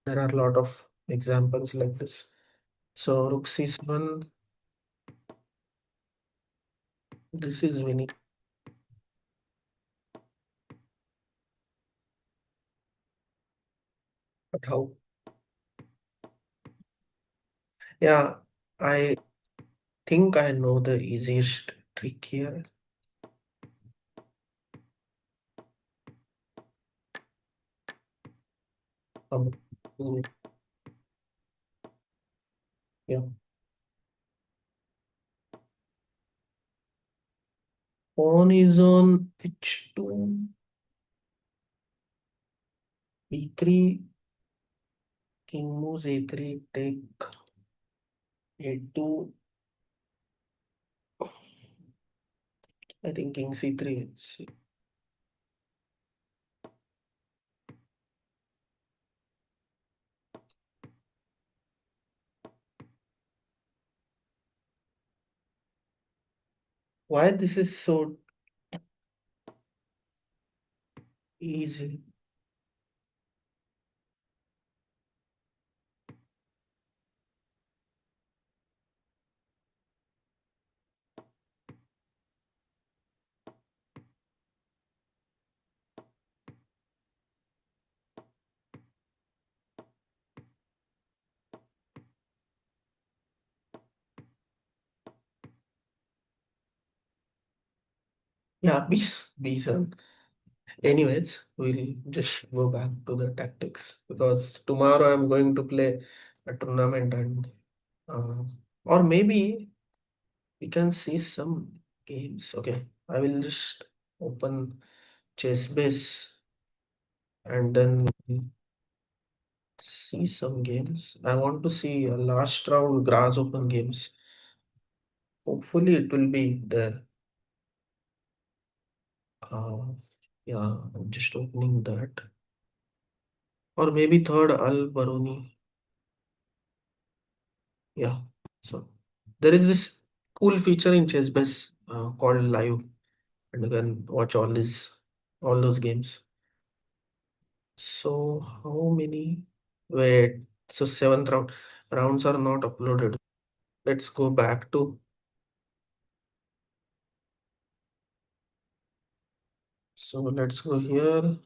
There are a lot of examples like this. So rook c7, this is winning. But how? Yeah, I think I know the easiest trick here. Um, mm, yeah. Pawn is on h2, b3, king moves a3, take a2. I think king c3 wins. Why this is so easy? Yeah, b7. Anyways, we'll just go back to the tactics because tomorrow I'm going to play a tournament and uh, or maybe we can see some games. Okay, I will just open chess base and then we'll see some games. I want to see a last round grass open games. Hopefully it will be there. Uh, yeah, I'm just opening that. Or maybe third Al Baroni. Yeah. So there is this cool feature in ChessBase called Live, and you can watch all those games. So how many? Wait. So seventh rounds are not uploaded. Let's go back to. So let's go here.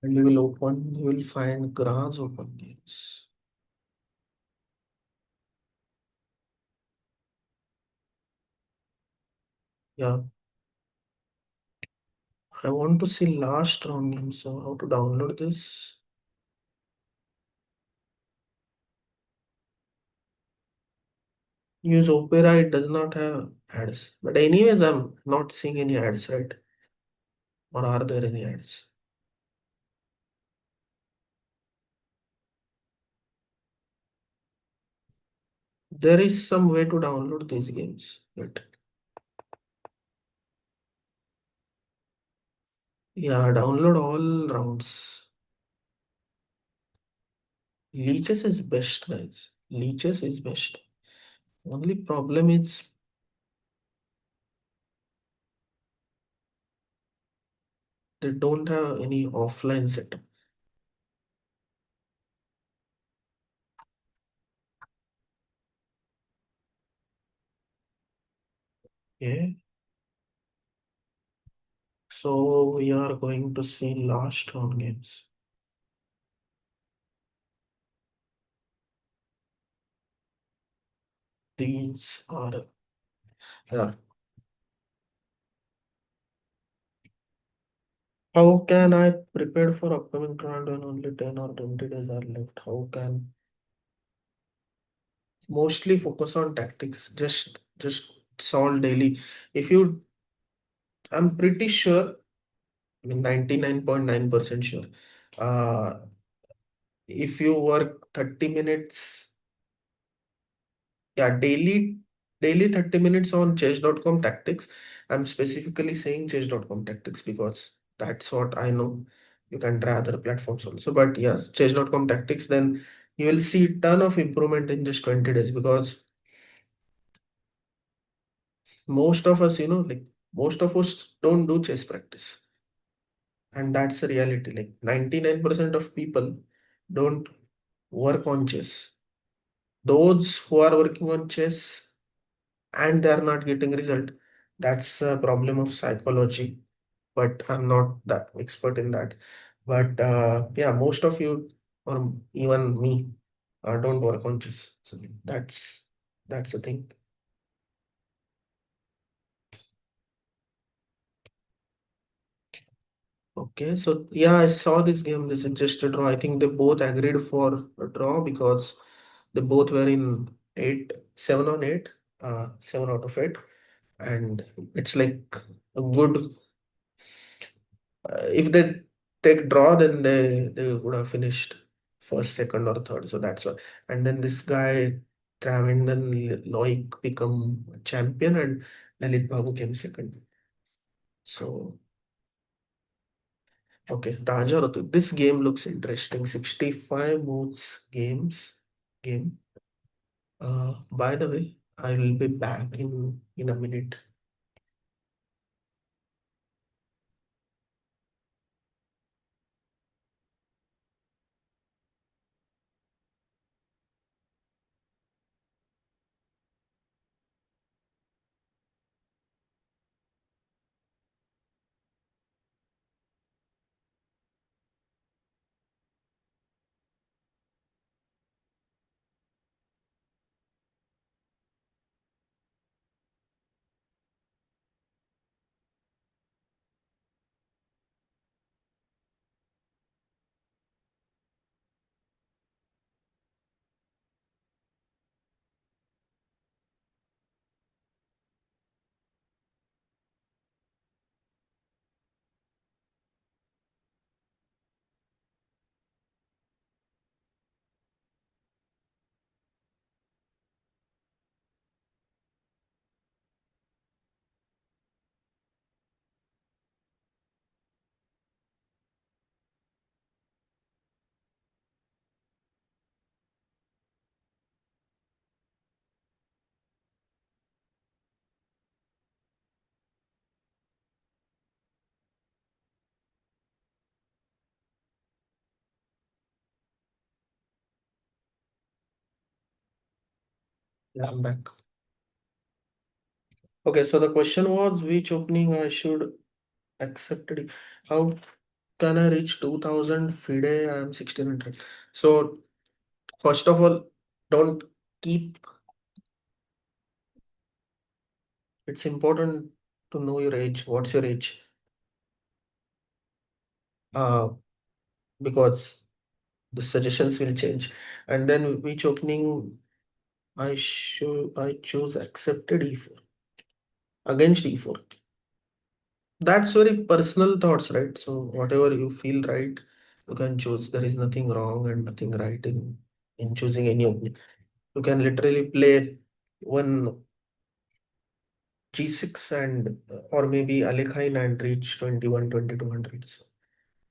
And you will find grass open games. Yeah, I want to see last round games. So how to download this? Use Opera, it does not have ads. But anyways, I'm not seeing any ads, right? or are there any ads? There is some way to download these games, but yeah, download all rounds. Leeches is best, guys. Leeches is best. Only problem is they don't have any offline setup. Okay, so we are going to see last round games. These are yeah. How can I prepare for upcoming trial when only 10 or 20 days are left? How can mostly focus on tactics? Just solve daily. If you I'm pretty sure, I mean 99.9% sure. Uh if you work 30 minutes, yeah, daily 30 minutes on chess.com tactics. I'm specifically saying chess.com tactics because that's what I know. You can try other platforms also. But yes, chess.com tactics, then you will see ton of improvement in just 20 days because most of us, like most of us don't do chess practice. And that's the reality. Like 99% of people don't work on chess. Those who are working on chess and they are not getting result, that's a problem of psychology. But I'm not that expert in that. But yeah, most of you or even me don't work on chess. So that's the thing. Okay, so yeah, I saw this game. This is just a draw. I think they both agreed for a draw because they both were in 7 on 8, 7 out of 8, and it's like a good. If they take draw, then they would have finished first, second, or third. So that's why. And then this guy Travendan Loic become a champion, and Lalit Babu came second. So okay, Raja Ratu. This game looks interesting. 65 moves game. By the way, I will be back in a minute. Yeah, I'm back. Okay, so the question was which opening I should accept it. How can I reach 2000 FIDE? I am 1600. So first of all, don't keep. It's important to know your age. What's your age? Uh, because the suggestions will change. And then which opening I choose accepted E4 against E4. That's very personal thoughts, right? So whatever you feel right, you can choose. There is nothing wrong and nothing right in choosing any option. You can literally play one G6 and or maybe Alekhine and reach 21, 2200. So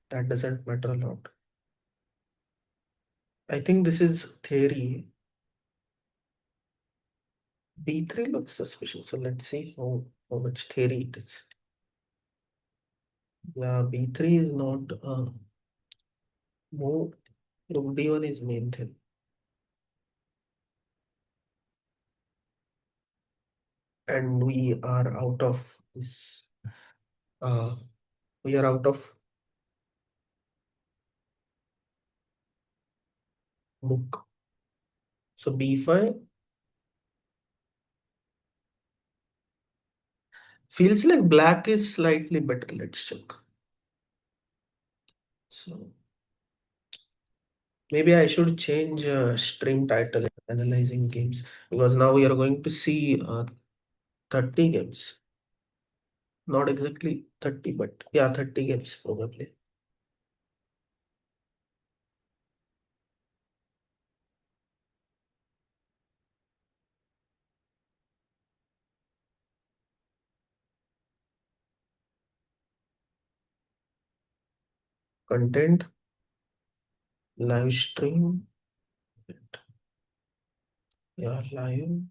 that doesn't matter a lot. I think this is theory. B3 looks suspicious. So let's see how much theory it is. Yeah, B3 is not move. Look, B1 is main thing. And uh we are out of book. So B5 feels like black is slightly better. Let's check. So maybe I should change stream title analyzing games because now we are going to see 30 games. Not exactly 30, but yeah, 30 games probably. Content, live stream, yeah, live.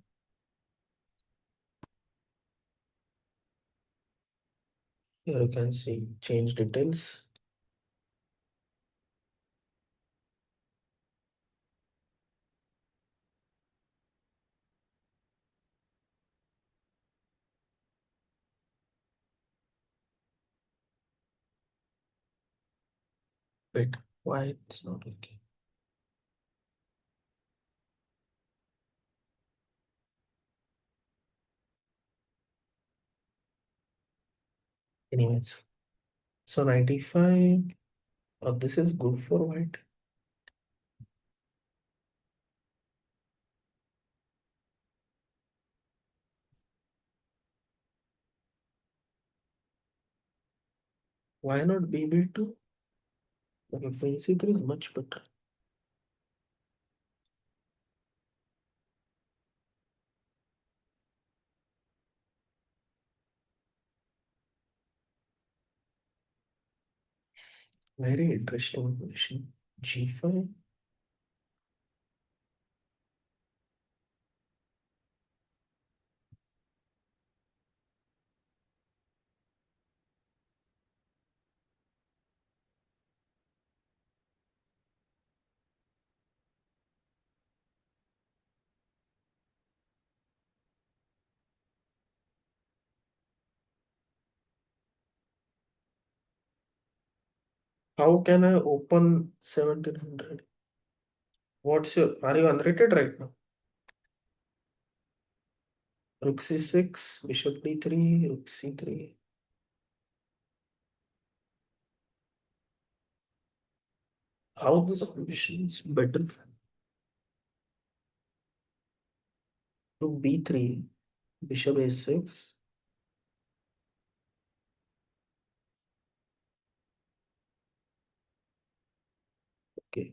Here you can see change details. Wait, why it's not okay? Anyways, so 95. This is good for white. Why not BB2? Okay, Queen C3 is much better. Very interesting position. G5. How can I open 1700? Are you unrated right now? Rook C6, Bishop D3, Rook C3. How this position is better? Rook B3, Bishop A6. Okay.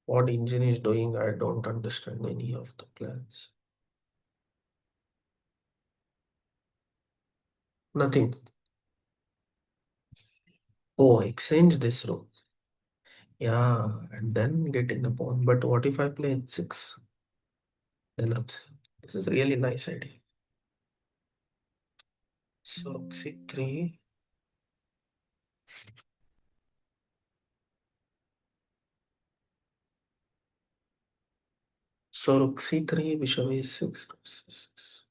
What engine is doing, I don't understand any of the plans. Nothing. Oh, exchange this rook. Yeah, and then getting a pawn. But what if I play H6? Then looks. This is really nice idea. So rook C3. So rook C3, Bishop A6. Rook C6.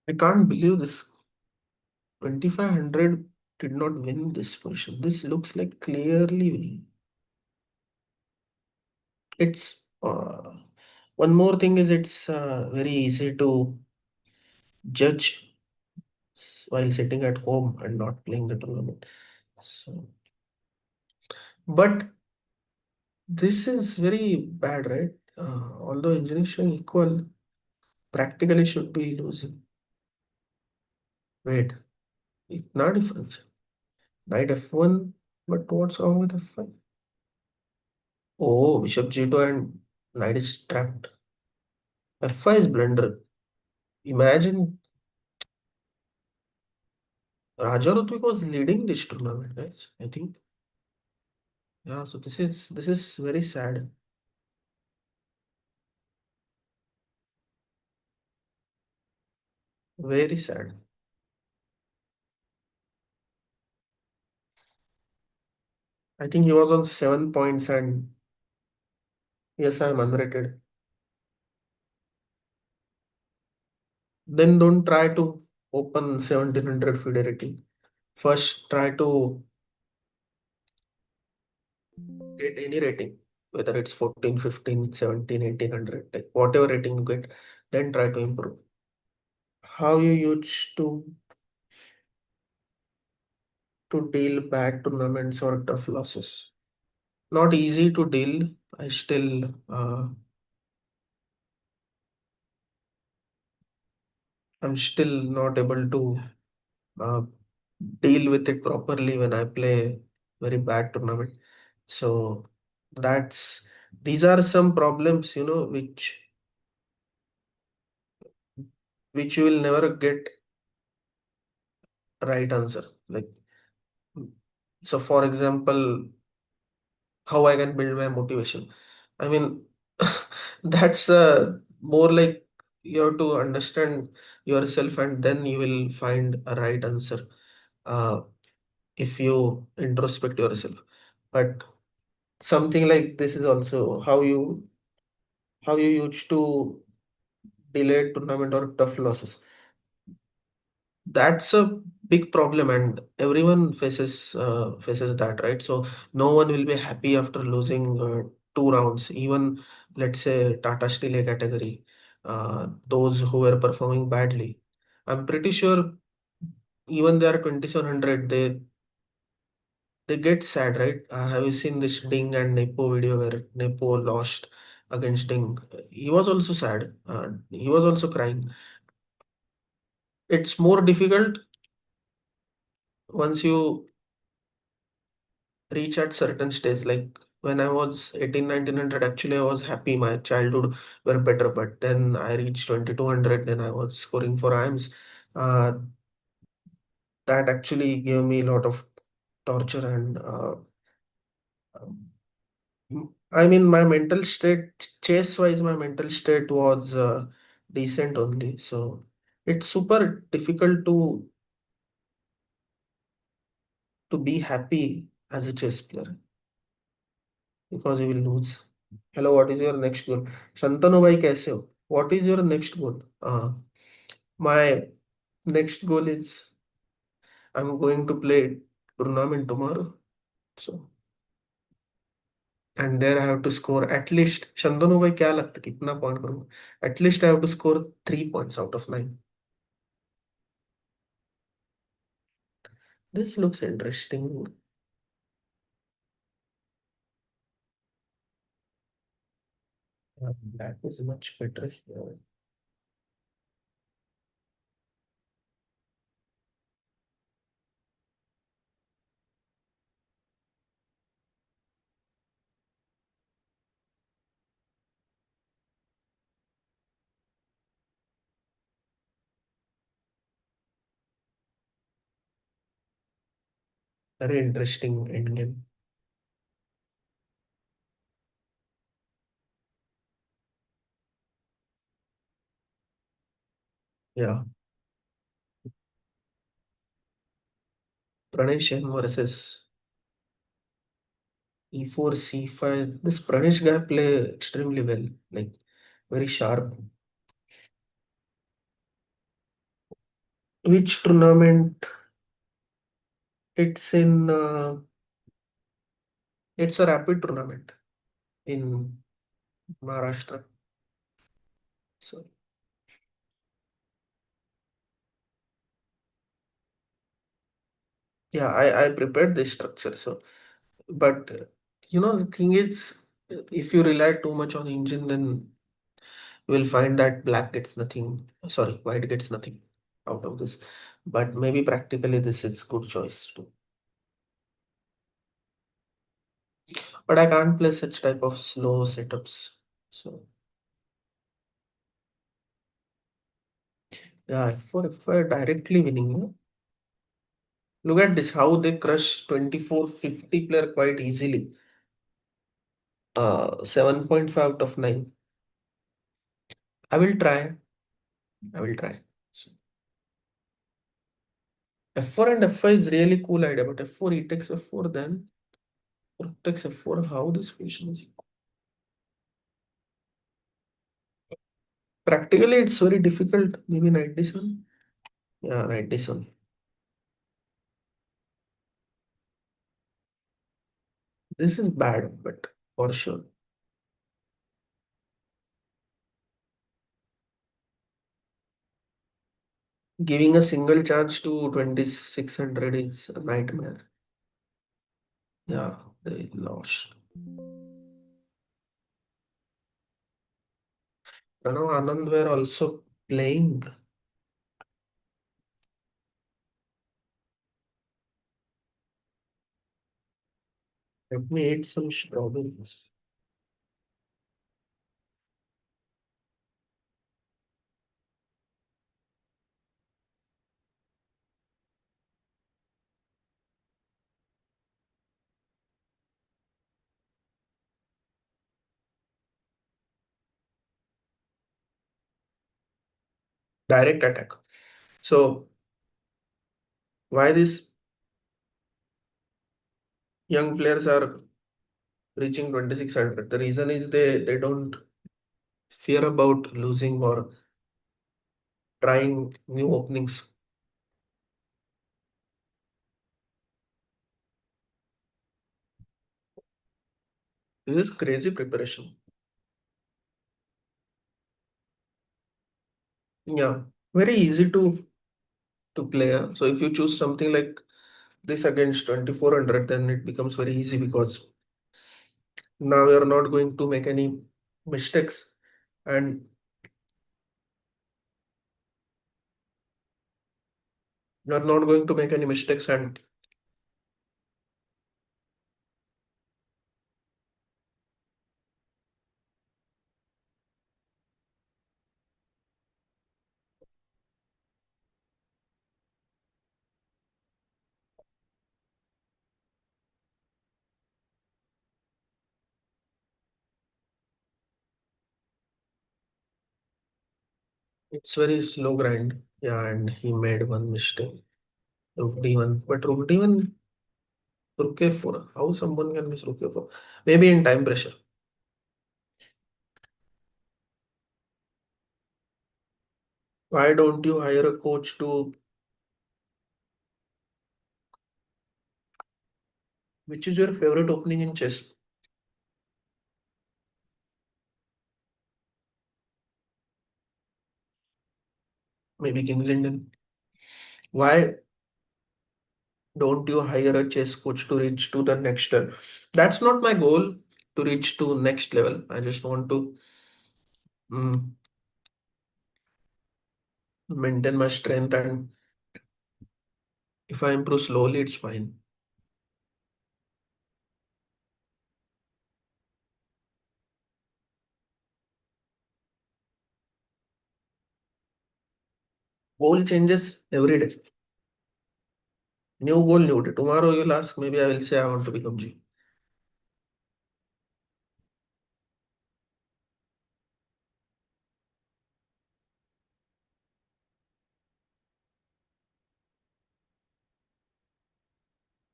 I can't believe this 2500 did not win this position. This looks like clearly winning. It's One more thing is it's very easy to judge while sitting at home and not playing the tournament. So, but this is very bad, right? Although engineering showing equal, practically should be losing. Wait, इतना difference. Knight f1, but what's wrong with f5? Oh, bishop g2 and knight is trapped. f5 is blunder. Imagine Raja Rutvik was leading this tournament, guys. I think. Yeah, so this is very sad. Very sad. I think he was on 7 points and yes, I'm unrated. Then don't try to open 1700 FIDE rating. First, try to get any rating, whether it's 14, 15, 17, 1800, like whatever rating you get, then try to improve. How you used to deal bad tournaments or tough losses? Not easy to deal. I'm still not able to uh, deal with it properly when I play very bad tournament. So that's these are some problems, which you will never get right answer. Like so, for example, how I can build my motivation. I mean, that's more like you have to understand yourself, and then you will find a right answer. Uh, if you introspect yourself, but something like this is also how you used to delay tournament or tough losses. That's a big problem, and everyone faces that, right? So no one will be happy after losing 2 rounds. Even let's say Tata Steel A category, those who were performing badly, I'm pretty sure even they are 2700, they get sad, right? Have you seen this Ding and Nepo video where Nepo lost against Ding? He was also sad. He was also crying. It's more difficult once you reach at certain stage. Like when I was 18, 1900, actually I was happy. My childhood were better. But then I reached 2200, then I was scoring for IMs. Uh, that actually gave me a lot of torture and I mean, my mental state, chess wise, my mental state was decent only. So it's super difficult to be happy as a chess player because you will lose. Hello, what is your next goal? Shantanu bhai, kaise ho? What is your next goal? My next goal is I'm going to play tournament tomorrow. So and there I have to score at least. Shantanu bhai, क्या लगता है कितना point करूँगा? At least I have to score 3 points out of 9. This looks interesting. Black is much better here. Very interesting endgame. Yeah. Pranesh M versus E4, C5. This Pranesh guy play extremely well. Like very sharp. Which tournament? It's in it's a rapid tournament in Maharashtra. So yeah, I prepared this structure. So, but the thing is, if you rely too much on engine, then you will find that black gets nothing. Sorry, white gets nothing out of this. But maybe practically this is good choice too. But I can't play such type of slow setups. So yeah, for F4 directly winning. No? Look at this, how they crush 2450 player quite easily. 7.5 out of 9. I will try. I will try. So F4 and F5 is really cool idea, but F4 he takes F4, then rook takes F4. How this position is? Practically, it's very difficult. Maybe knight d7. Yeah, knight d7. This is bad, but for sure. Giving a single chance to 2600 is a nightmare. Yeah, they lost. Pranav Anand were also playing. Let me eat some strawberries. Direct attack. So why these young players are reaching 2600? The reason is they don't fear about losing or trying new openings. This is crazy preparation. Yeah, very easy to play. So if you choose something like this against 2400, then it becomes very easy because now you're not going to make any mistakes, and you're not going to make any mistakes, and it's very slow grind. Yeah, and he made one mistake. Rook d1, but rook d1, rook a4. How someone can miss rook a4? Maybe in time pressure. Why don't you hire a coach to, which is your favorite opening in chess? Maybe King's Indian. Why don't you hire a chess coach to reach to the next level? That's not my goal to reach to next level. I just want to mm, maintain my strength, and if I improve slowly, it's fine. Goal changes every day. New goal, new day. Tomorrow you'll ask, maybe I will say I want to become G.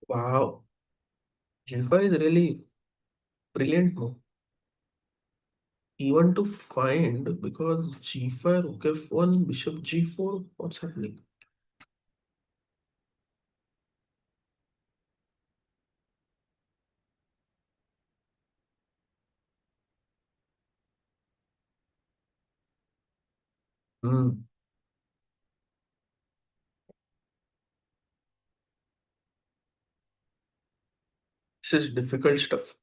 Wow, G5 is really brilliant move. Even to find, because G5, Rook F1, Bishop G4, what's happening? Hmm. This is difficult stuff.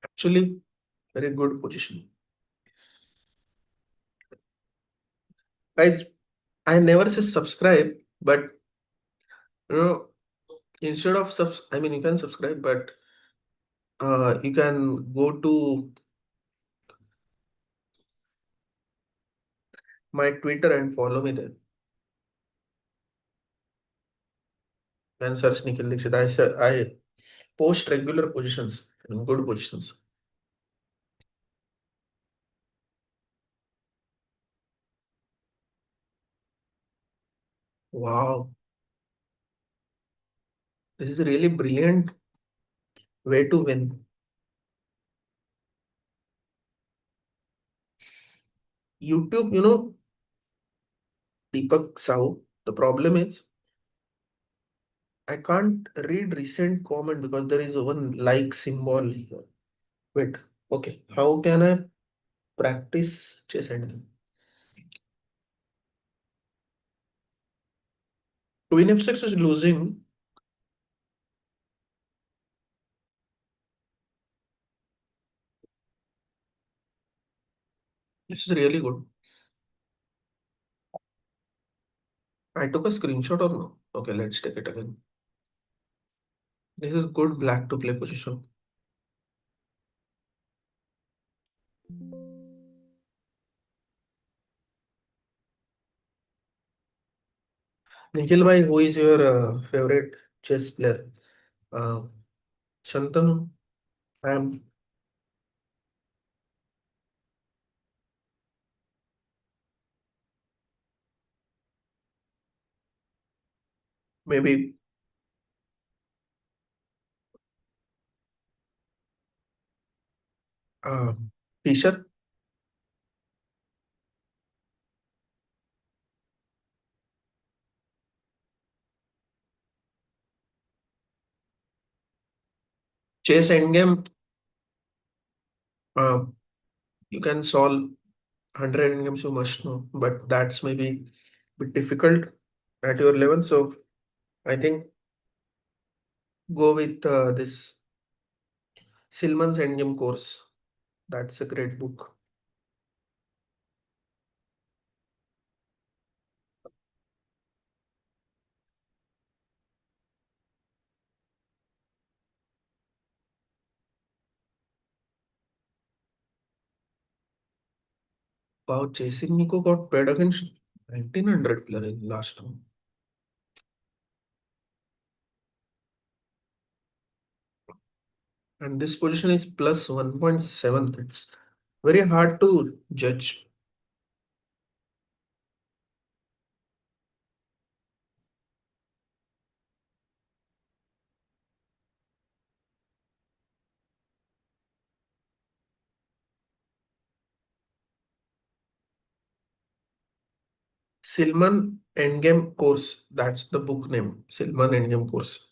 Actually, very good position. Guys, I never say subscribe, but you know, instead of I mean, you can subscribe, but you can go to my Twitter and follow me there and search Nikhil Dixit. I post regular positions and good positions. Wow, this is a really brilliant way to win. YouTube, Deepak Sahu. The problem is I can't read recent comment because there is one like symbol here. Wait, okay. How can I practice chess ending? Queen f6 is losing. This is really good. I took a screenshot or no? Okay, let's take it again. This is good black to play position. Nikhil bhai, who is your favorite chess player? Uh, Shantanu? I am maybe uh, Fisher. Chess endgame. Uh, you can solve 100 endgames you must know, but that's maybe bit difficult at your level. So I think go with this Silman's Endgame course. That's a great book. Wow, Chasing Nico got paired against 1900 player in last round. And this position is plus 1.7. It's very hard to judge. Silman Endgame course. That's the book name. Silman Endgame course.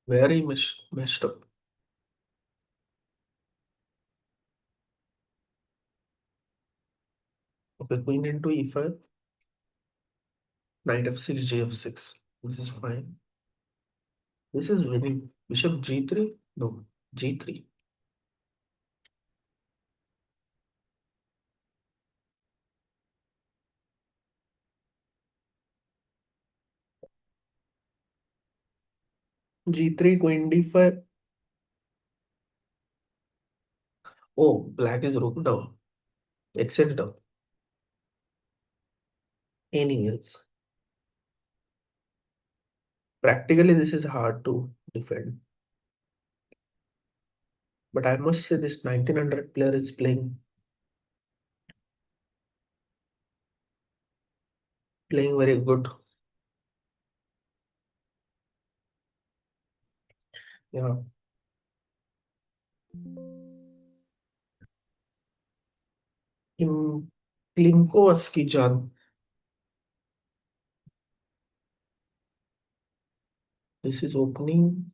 Very messed up. Okay, queen into e5. Knight f6, g6. This is fine. This is winning. Bishop g3? No, g3. g3, queen d5. Oh, black is rook down. Excel down. Anyways, practically this is hard to defend. But I must say this 1900 player is playing very good. Yeah. In Klimko Askijan, this is opening.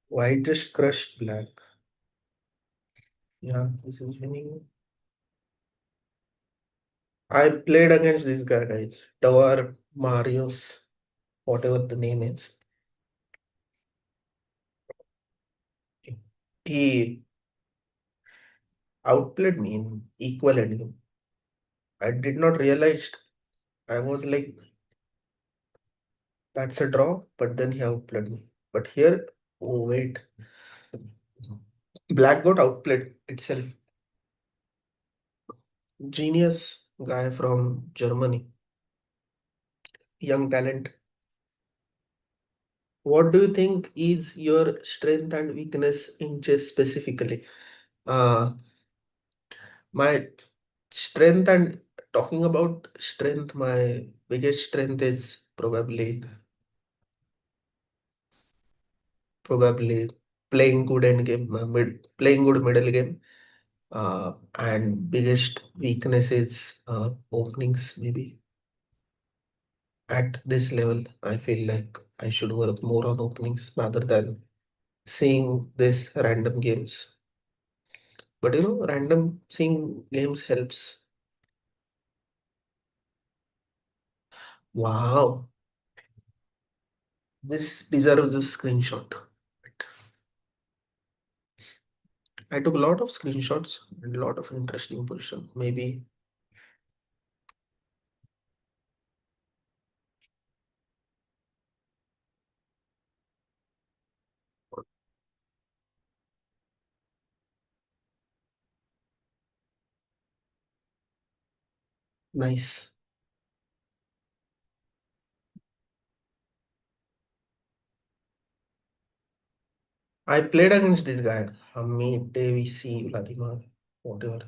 White just crushed black. Yeah, this is winning. I played against this guy, guys. Tower Marius, whatever the name is. He outplayed me in equal ending. I did not realize. I was like, that's a draw, but then he outplayed me. But here, oh wait, Black got outplayed itself. Genius guy from Germany, young talent. What do you think is your strength and weakness in chess specifically? Uh, my strength and talking about strength, my biggest strength is probably playing good end game, playing good middle game. And biggest weakness is openings maybe. At this level, I feel like I should work more on openings rather than seeing this random games. But random seeing games helps. Wow, this deserves a screenshot. I took a lot of screenshots and a lot of interesting position. Maybe nice. I played against this guy, Hamid Davis, Vladimir, whatever.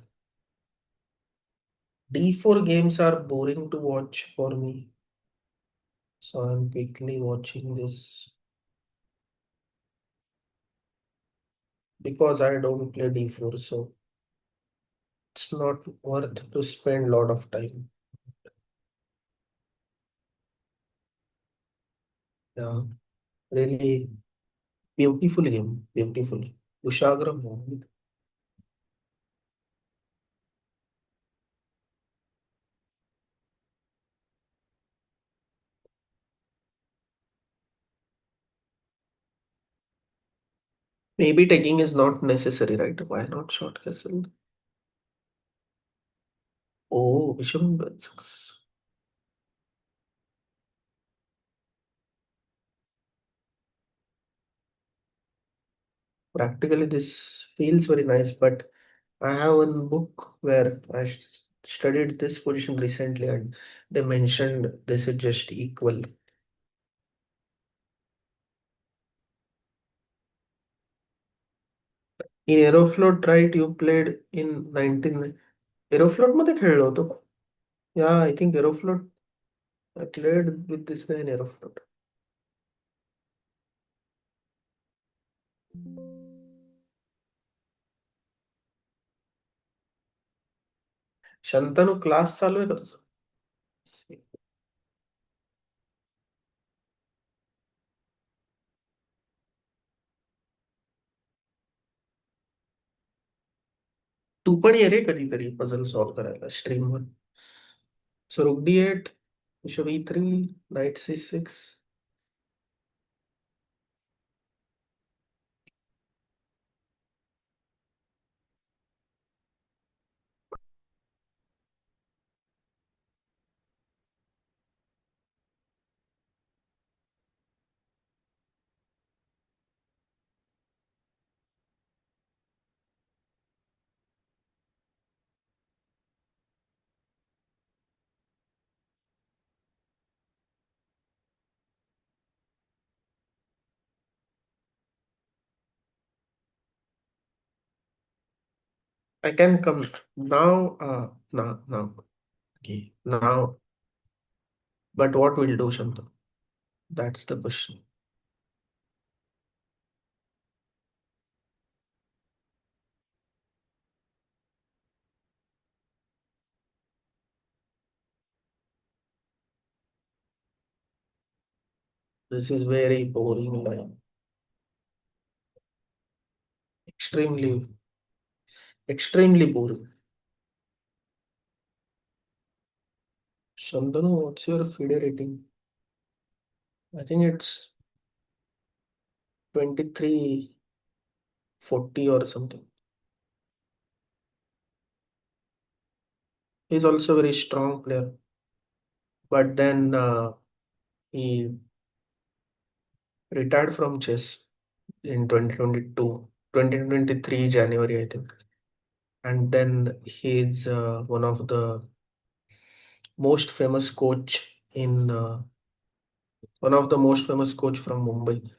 D4 games are boring to watch for me, so I'm quickly watching this because I don't play D4, so it's not worth to spend a lot of time. Yeah, really beautiful game, beautiful. Ushagra moment. Maybe taking is not necessary, right? Why not short castle? Oh, Bishop B6. Practically, this feels very nice, but I have one book where I studied this position recently and they mentioned this is just equal. In Aeroflot, right, you played in 19... Aeroflot मध्ये खेळलो होतो का? Yeah, I think Aeroflot, I played with this guy in Aeroflot. Shantanu class चालू आहे का तुझं? तू पण ये रे कधीतरी पझल सॉल्व्ह करायला स्ट्रीमवर. सो रुक D8, bishop E3, night C6. I can come now. Now. Okay. Now, but what will do, Shanta? That's the question. This is very boring, like extremely, extremely boring. Shantanu, what's your FIDE rating? I think it's 2340 or something. He's also a very strong player, but then he retired from chess in 2022, 2023 January, I think. And then he's one of the most famous coach in one of the most famous coach from Mumbai.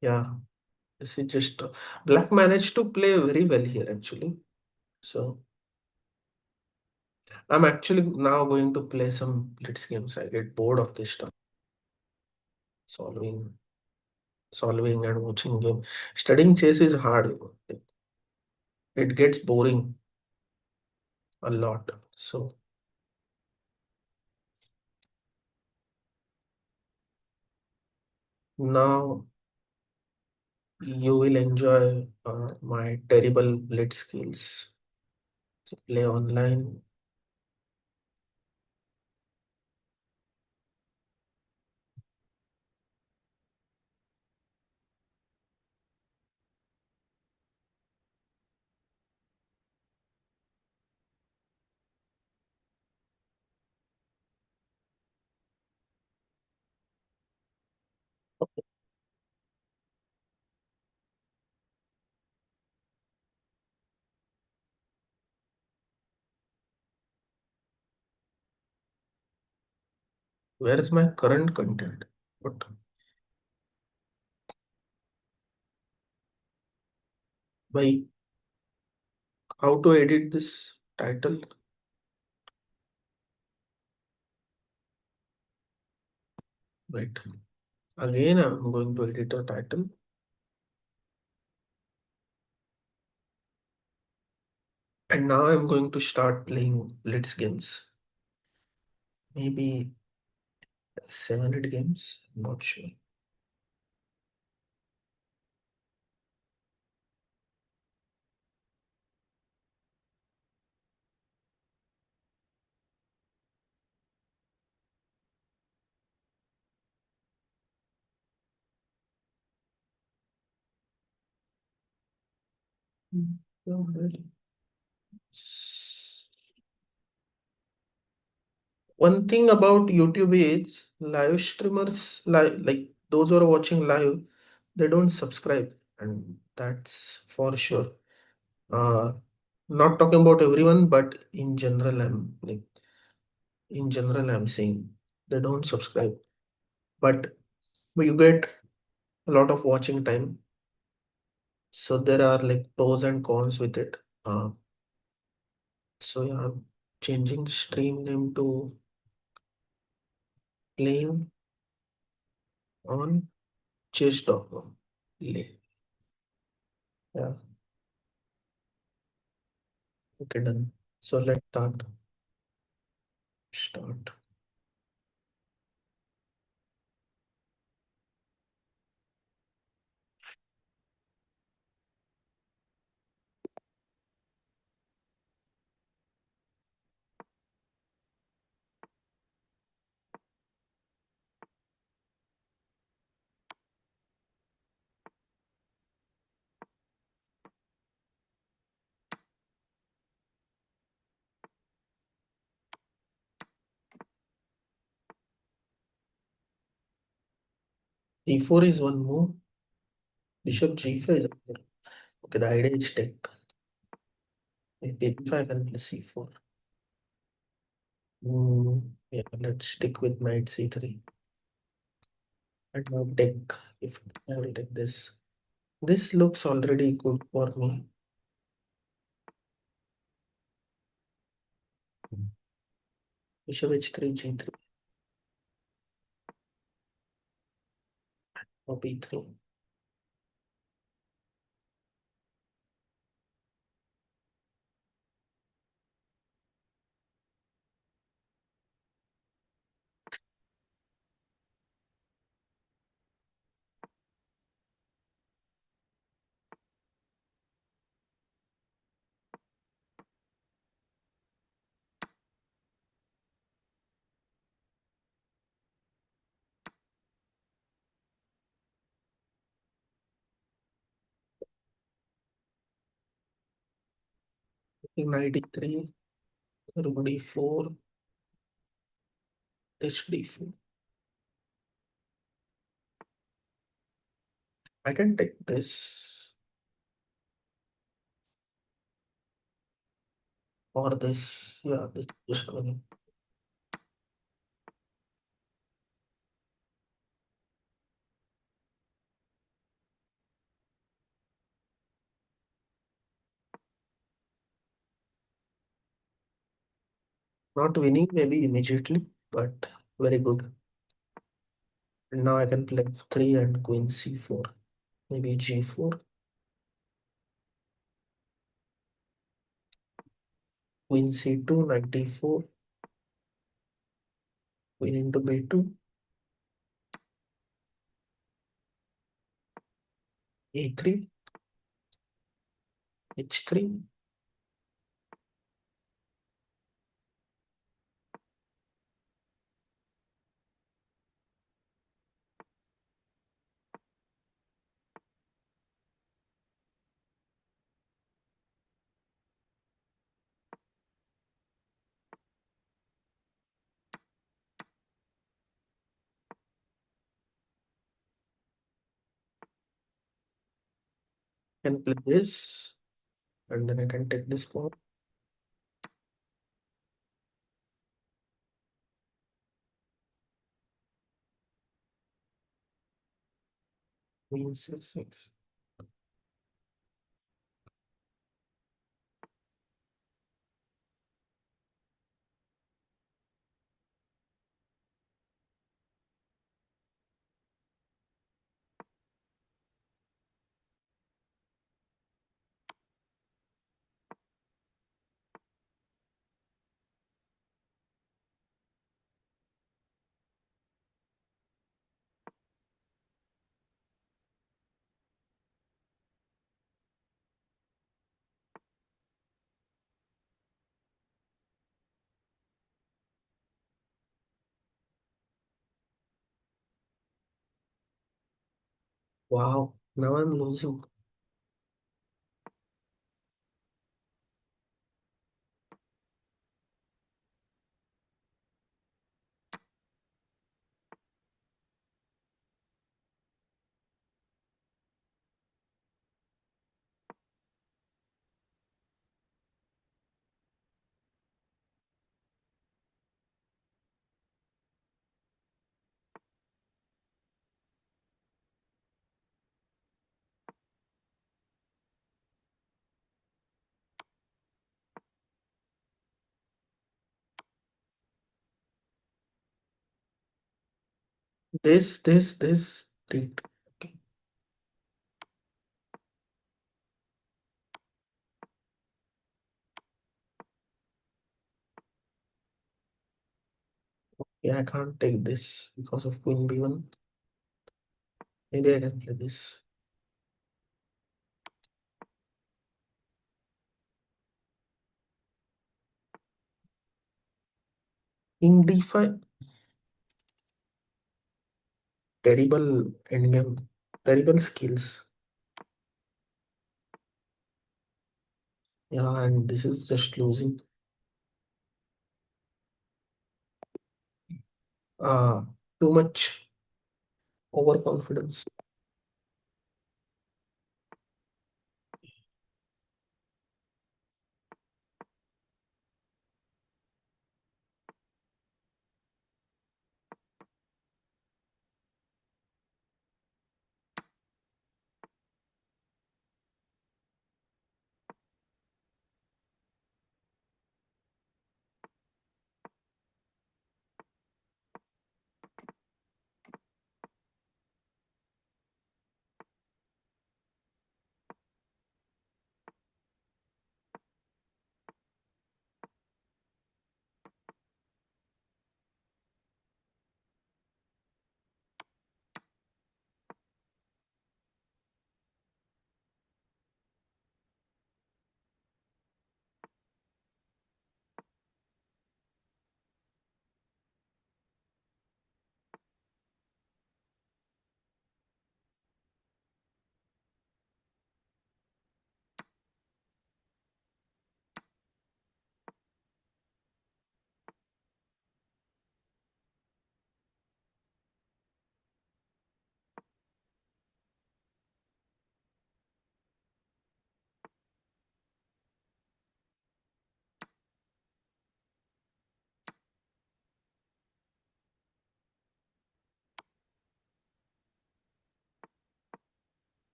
Yeah, this is just Black managed to play very well here actually. So I'm actually now going to play some Blitz games. I get bored of this stuff, solving, solving and watching game. Studying chess is hard. It gets boring a lot. So now you will enjoy my terrible Blitz skills. Play online. Where is my current content? What? By how to edit this title? Right. Again, I'm going to edit a title. And now I'm going to start playing Blitz games. Maybe 700 games. I'm not sure. Oh, really? One thing about YouTube is live streamers, like those who are watching live, they don't subscribe, and that's for sure. Uh, Not talking about everyone, but in general, I'm saying they don't subscribe, but you get a lot of watching time. So there are like pros and cons with it. So yeah, I'm changing the stream name to playing on chess.com. Yeah, okay, done. So let's start. Start. D4 is one move. Bishop G5 is another. Okay, the idea is take. Maybe if I can play c4. Yeah, let's stick with knight c3. And now take, if I will take this. This looks already good for me. Bishop h3, g3, or b3. Knight e3, rook d4, hd4. I can take this or this. Yeah, this just one. Not winning maybe immediately, but very good. And now I can play f3 and queen c4. Maybe g4, queen c2, knight d4, queen into b2, a3, h3. Can play this, and then I can take this pawn. Queen c6. Wow, now I'm losing. This. Okay. Yeah, I can't take this because of queen b1. Maybe I can play this. King d5. Terrible endgame. Terrible skills. Yeah, and this is just losing. Uh, Too much overconfidence.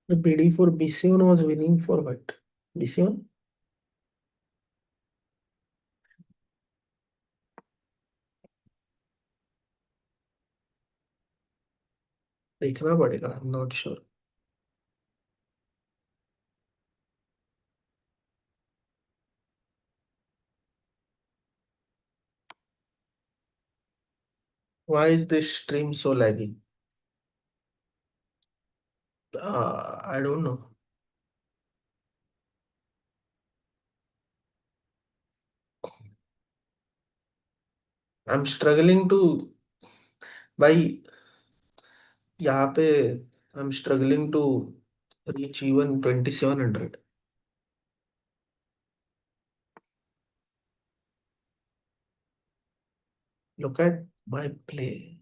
The BD for BC1 was winning for what? BC1? देखना पड़ेगा, I'm not sure. Why is this stream so laggy? I don't know. I'm struggling to भाई यहाँ पे I'm struggling to reach even 2700. Look at my play.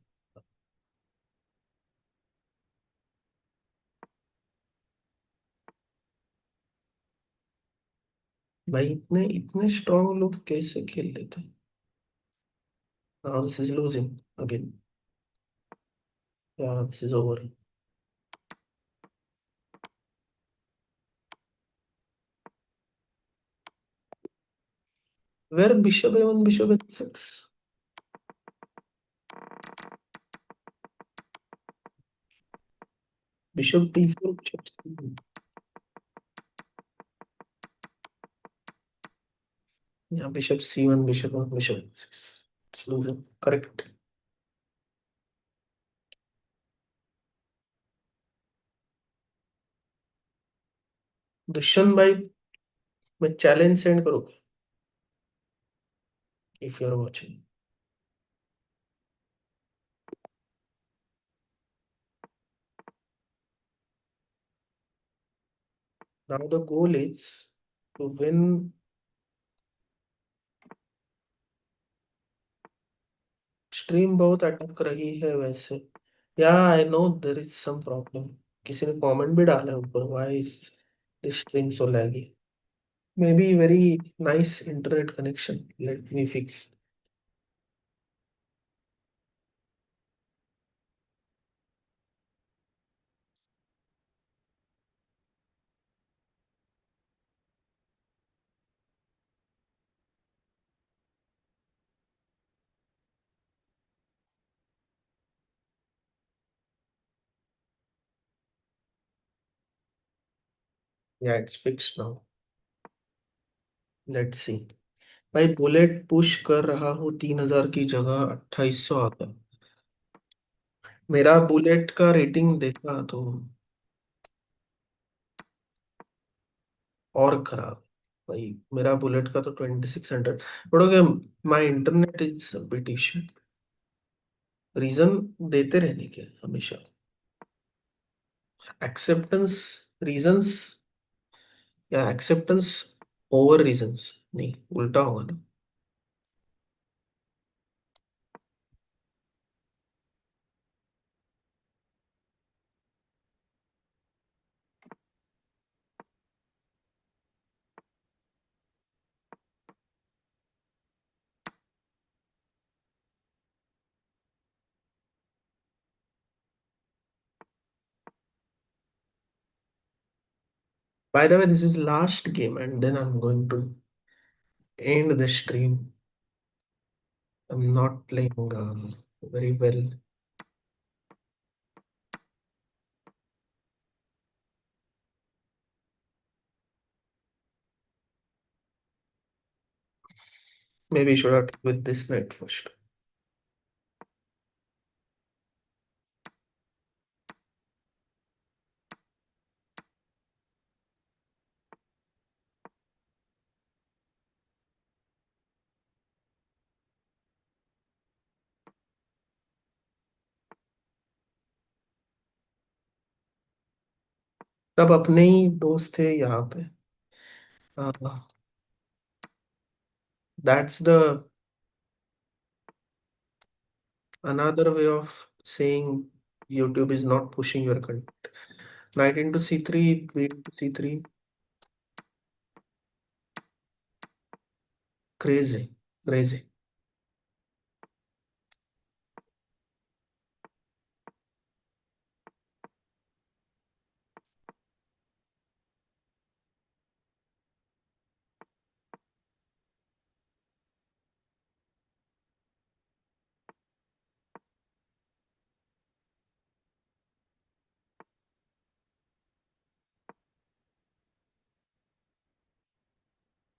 भाई इतने इतने strong लोग कैसे खेल लेते हैं? Now this is losing again. Yeah, this is over. Where bishop a1, bishop h6. Bishop d4, bishop c1. Yeah, bishop c1, bishop 1, bishop h6. It's losing. Correct. Dushyant भाई मैं चैलेंज सेंड करूँ if you're watching. Now the goal is to win. Stream बहुत अटक रही है वैसे. Yeah I know there is some problem. किसी ने कमेंट भी डाला है ऊपर, why is this stream so laggy. Maybe very nice internet connection. Let me fix. Yeah it's fixed now. Let's see. भाई बुलेट पुश कर रहा हूँ 3000 की जगह 2800 आ गया. मेरा बुलेट का रेटिंग देखा तो और खराब. भाई मेरा बुलेट का तो 2600. But okay. My internet is bit issue. Reason देते रहने के हमेशा. एक्सेप्टेंस रीजंस या एक्सेप्टेंस ओवर रीजंस. नहीं, उल्टा होगा ना. By the way, this is last game and then I'm going to end the stream. I'm not playing very well. Maybe I should have with this night first. तब अपने ही दोस्त थे यहाँ पे. That's the another way of saying YouTube is not pushing your content. Knight into c3, b into c3. Crazy, crazy.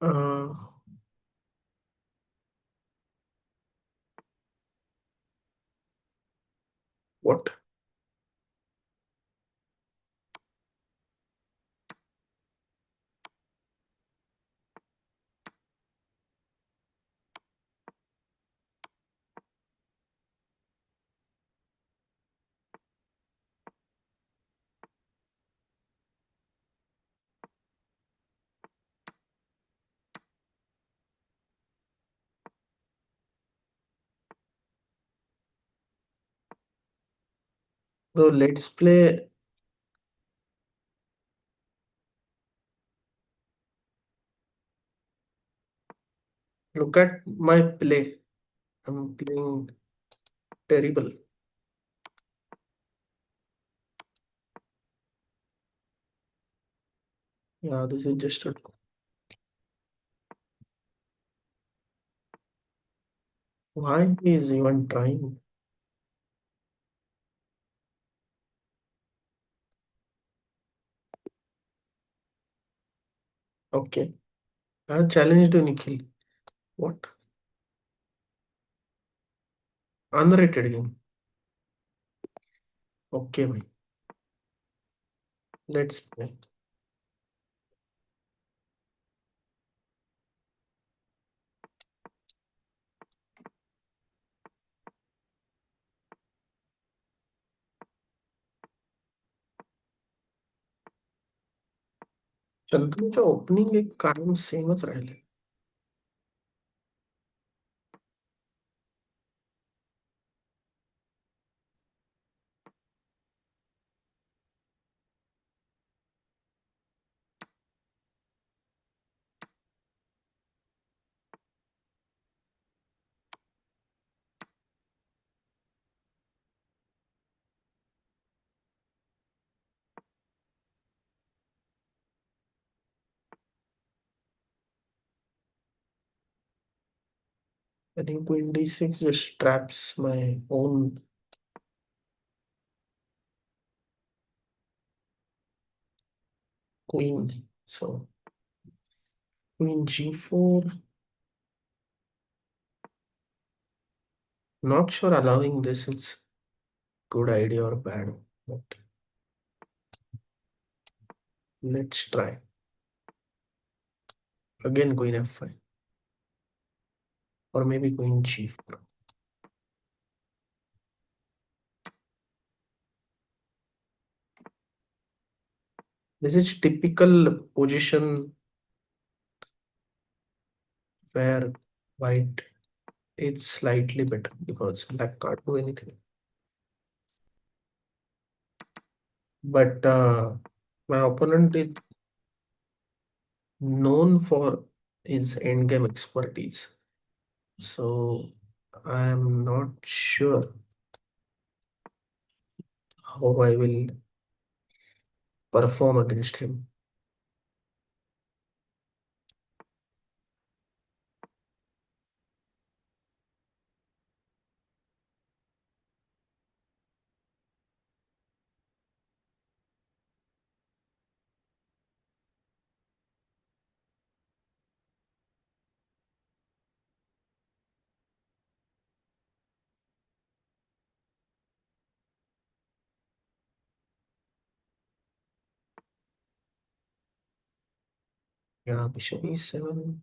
Uh, what? So let's play. Look at my play. I'm playing terrible. Yeah, this is just a. Why he is even trying? Okay. I challenged Nikhil. What? Underrated game. Okay, bhai. Let's play. शंतनूच्या opening एक कायम सेमच राहिले. I think queen d6 just traps my own queen. So queen g4. Not sure allowing this is good idea or bad, but let's try. Again queen f5 or maybe queen g4. This is typical position where white is slightly better because black can't do anything. But my opponent is known for his endgame expertise. So I am not sure how I will perform against him. Yeah, bishop e7.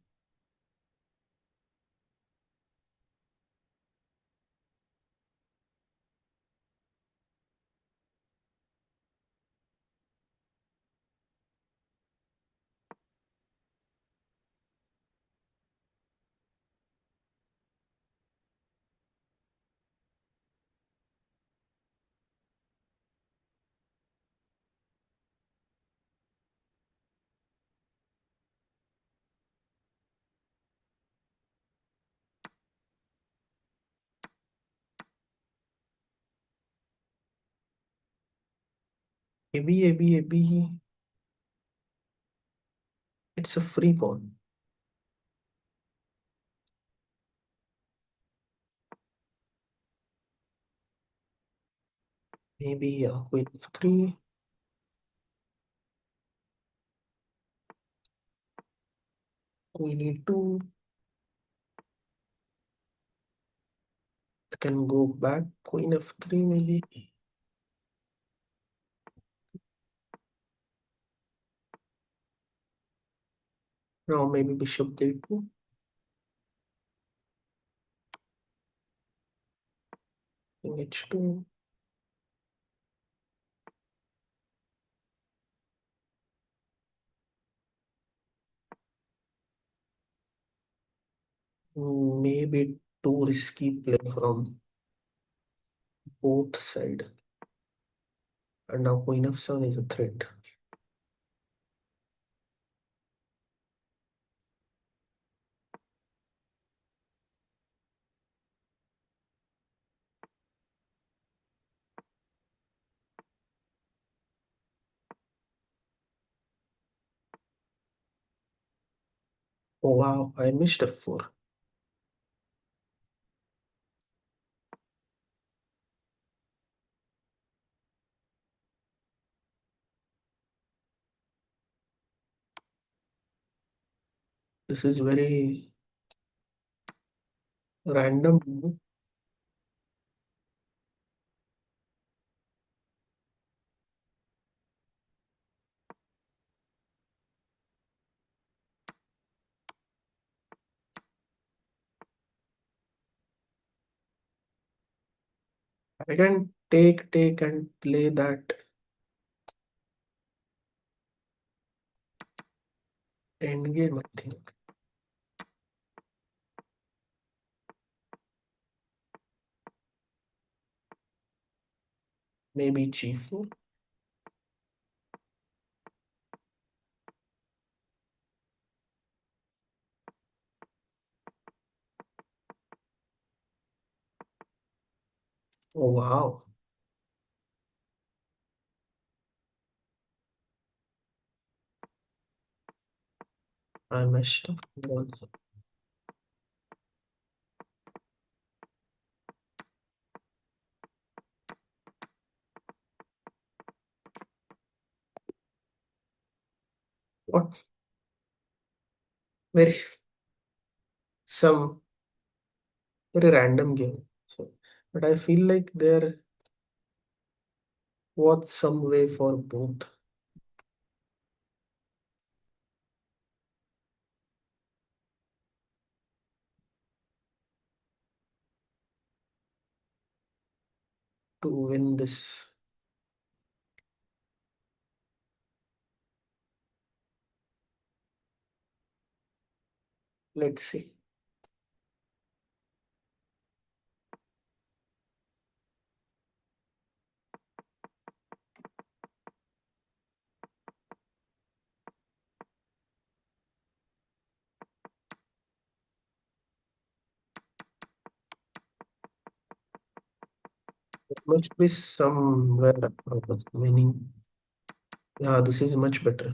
AB, AB, AB. It's a free pawn. Maybe queen f3. We need to, I can go back, queen f3 maybe. Now maybe bishop d2. King h2. Maybe too risky play from both side. And now queen f7 is a threat. Oh wow, I missed f4. This is very random. I can take and play that endgame, I think. Maybe g4. Oh wow, I messed up. What? Very some very random game. So, but I feel like there was some way for both. To win this. Let's see. There must be somewhere I was winning. Yeah, this is much better.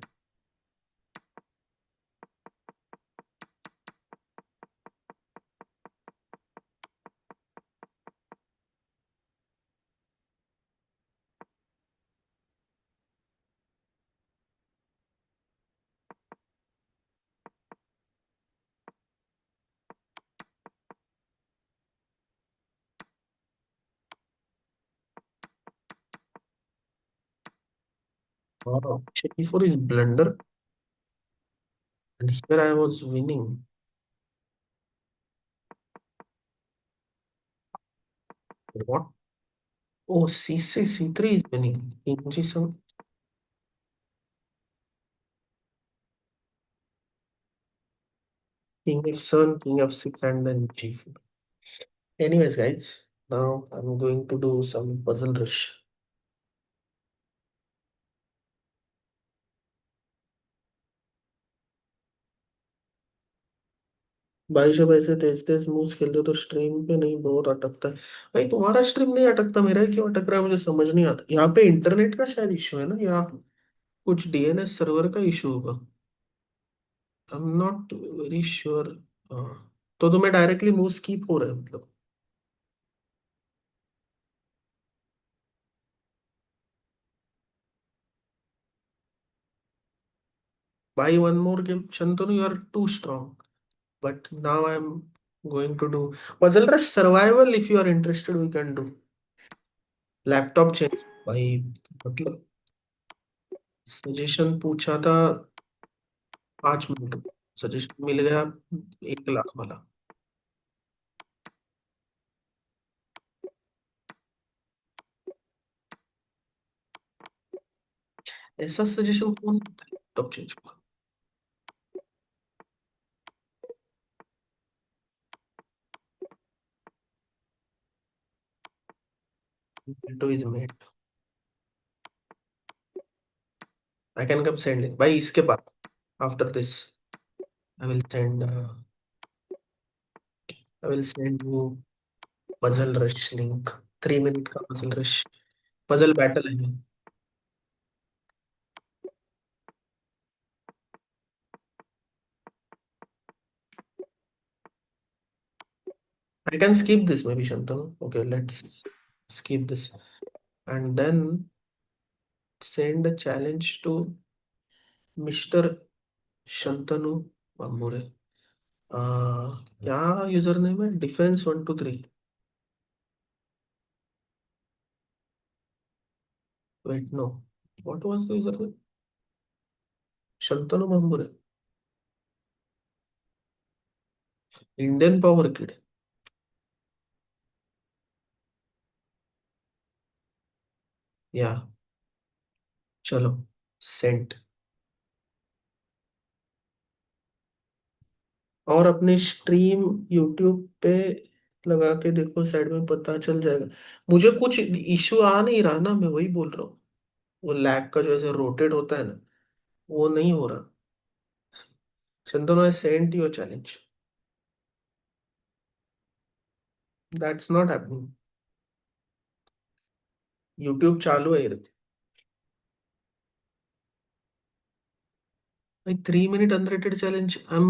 Wow. G4 is blunder, and here I was winning. What? Oh, C6, C3 is winning. King G7, King F7, King F6, and then G4. Anyways, guys, now I'm going to do some puzzle rush. भाई जब ऐसे तेज तेज moves खेलते हो तो stream पे नहीं बहुत अटकता है। भाई तुम्हारा स्ट्रीम नहीं अटकता, मेरा ही क्यों अटक रहा है मुझे समझ नहीं आता। यहाँ पे इंटरनेट का शायद इशू है ना, या कुछ डीएनएस सर्वर का इशू होगा। आई एम नॉट वेरी श्योर। तो तुम्हें डायरेक्टली मूव स्किप हो रहा है मतलब। Buy one more game. Shantanu, you are too strong. But now I'm going to do Puzzle Rush Survival. If you are interested, we can do. Laptop change भाई मतलब suggestion पूछा था 5 minute suggestion मिल गया 1 लाख वाला ऐसा सजेशन कौन देता है लैपटॉप चेंज का window is made I can come send link भाई इसके बाद after this I will send you puzzle rush link 3 minute का पजल रश पजल बैटल है I can skip this maybe Shantanu. Okay, let's skip this and then send a challenge to Mr. Shantanu Bambure. क्या user name है Defense123 wait no what was the user name Shantanu Bambure Indian Power Kid या चलो Saint और अपने stream YouTube पे लगा के देखो साइड में पता चल जाएगा मुझे कुछ इशू आ नहीं रहा ना मैं वही बोल रहा हूँ वो लैग का जो ऐसे रोटेट होता है ना वो नहीं हो रहा Shantanu I sent you a challenge that's not happening YouTube चालू है ये भाई 3 minute unrated challenge I am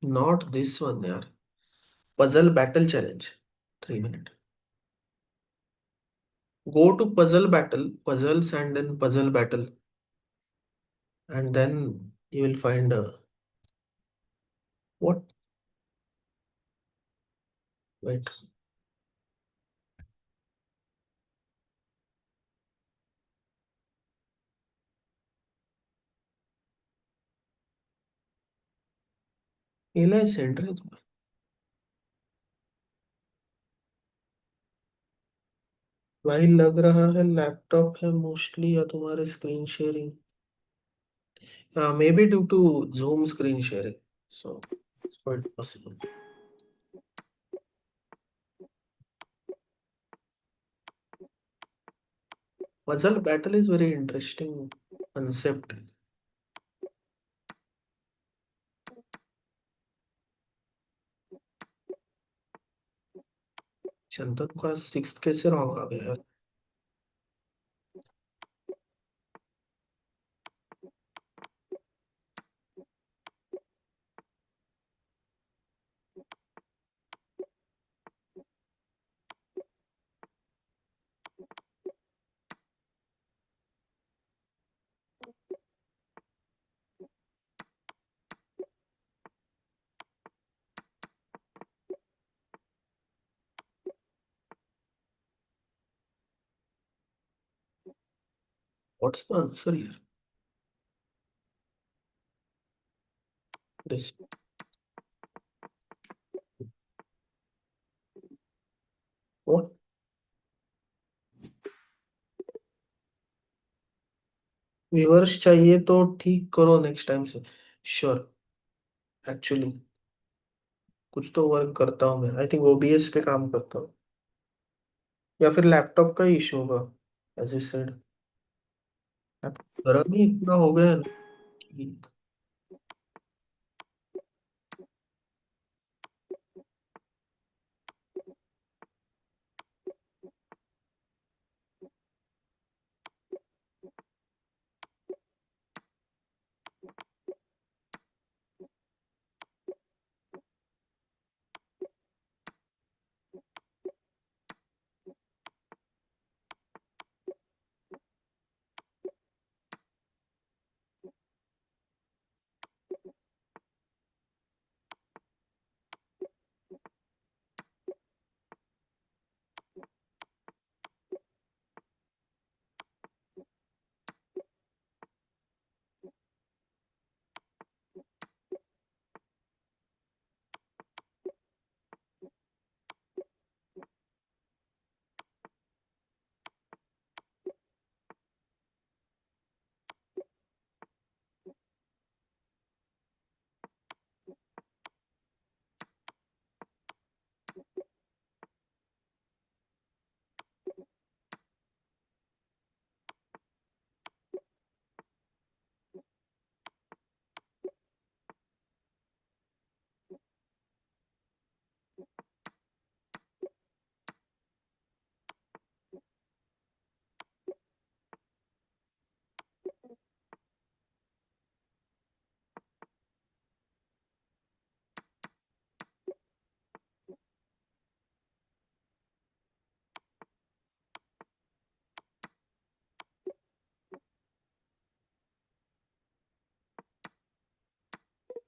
not this one यार puzzle battle challenge 3 minute go to puzzle battle puzzles and then puzzle battle and then you will find what wait ये centre है तुम्हारा भाई लग रहा है लैपटॉप है मोस्टली या तुम्हारे screen sharing may be due to Zoom screen sharing so it's quite possible puzzle battle is very interesting concept Chandan का सिक्स कैसे रॉन्ग आ गया यार what's the answer here this what viewers चाहिए तो ठीक करो नेक्स्ट टाइम से श्योर एक्चुअली कुछ तो वर्क करता हूँ मैं आई थिंक ओबीएस पे काम करता हूँ या फिर लैपटॉप का इशू होगा एज यू सेड गर्म ही इतना हो गया है ना कि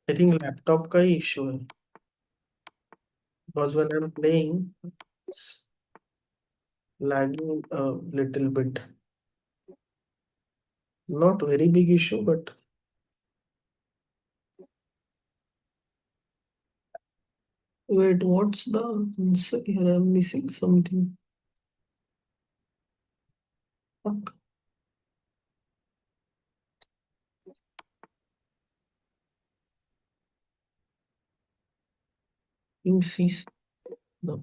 I think laptop का ही issue है. Because when I'm playing, it's lagging a little bit. Not very big issue, but wait, what's the answer here? I'm missing something. What? King C. No.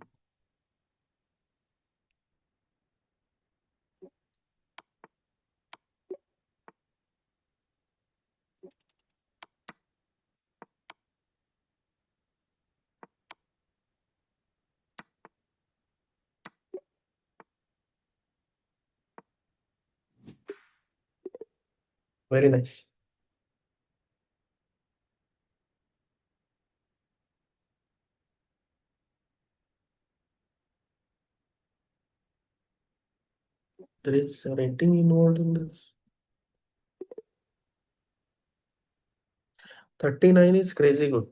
Very nice. There is a rating involved in this. 39 is crazy good.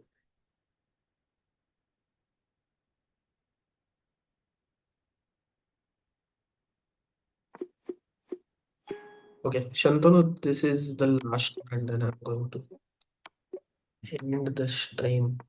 Okay, Shantanu, this is the last and then I'm going to end the stream.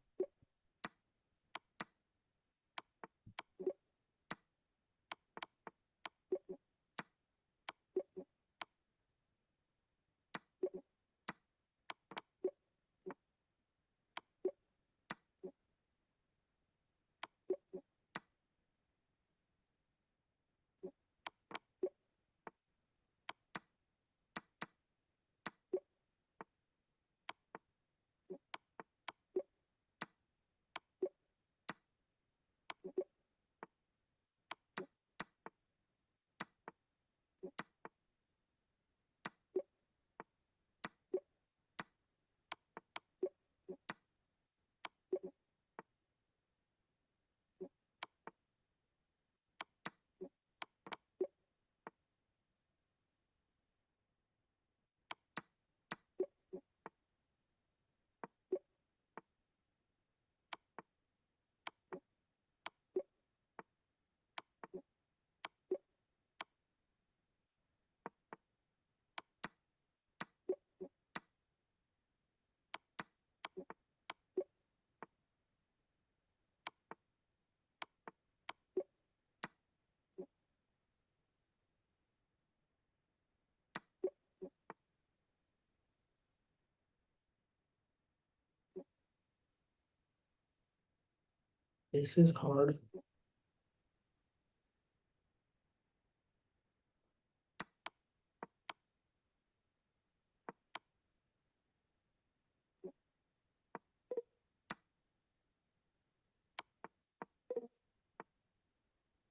This is hard.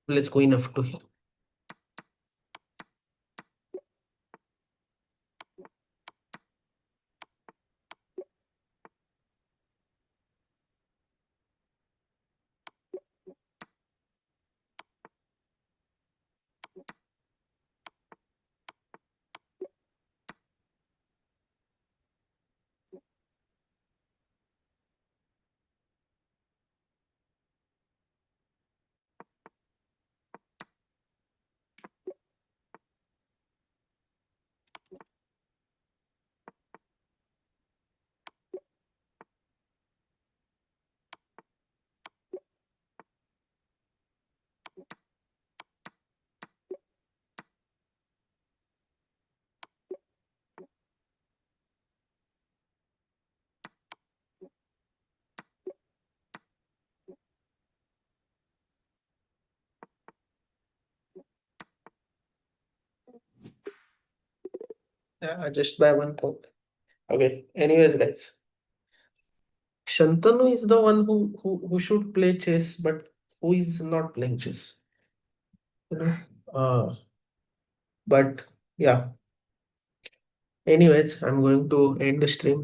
Let's go enough to here. Yeah, just by 1 point. Okay. Anyways, guys, Shantanu is the one who should play chess, but who is not playing chess. You know. But yeah. Anyways, I'm going to end the stream.